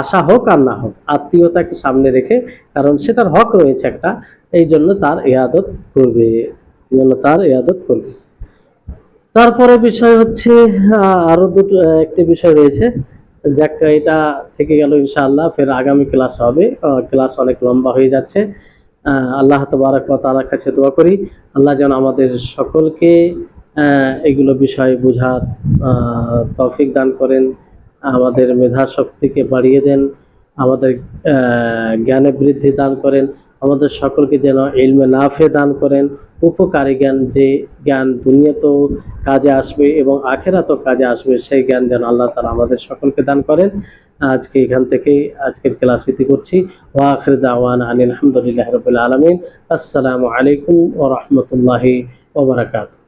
আশা হোক আর না হোক, আত্মীয়তাকে সামনে রেখে, কারণ সেটার হক রয়েছে একটা, এই জন্য তার ইবাদত করবে, এই জন্য তার ইবাদত করবে। তারপরে বিষয় হচ্ছে আরো একটি বিষয় রয়েছে, যাক এটা থেকে গেল, ইনশাআল্লাহ ফের আগামী ক্লাস হবে, ক্লাস অনেক লম্বা হয়ে যাচ্ছে। আল্লাহ তাবারক ওয়া তাআলার কাছে দোয়া করি আল্লাহ যেন আমাদের সকলকে এগুলো বিষয় বোঝার তৌফিক দান করেন, আমাদের মেধা শক্তিকে বাড়িয়ে দেন, আমাদের জ্ঞানে বৃদ্ধি দান করেন, আমাদের সকলকে যেন ইলমে নাফে দান করেন, উপকারী জ্ঞান, যে জ্ঞান দুনিয়াতেও কাজে আসবে এবং আখেরাতেও কাজে আসবে, সেই জ্ঞান যেন আল্লাহ তাআলা আমাদের সকলকে দান করেন। আজকে এখান থেকেই আজকের ক্লাস ইতি করছি। ওয়া আখির দাওয়ানা আনিল হামদুলিল্লাহি রাব্বিল আলামিন। আসসালামু আলাইকুম ওয়া রাহমাতুল্লাহি ওয়া বারাকাতুহু।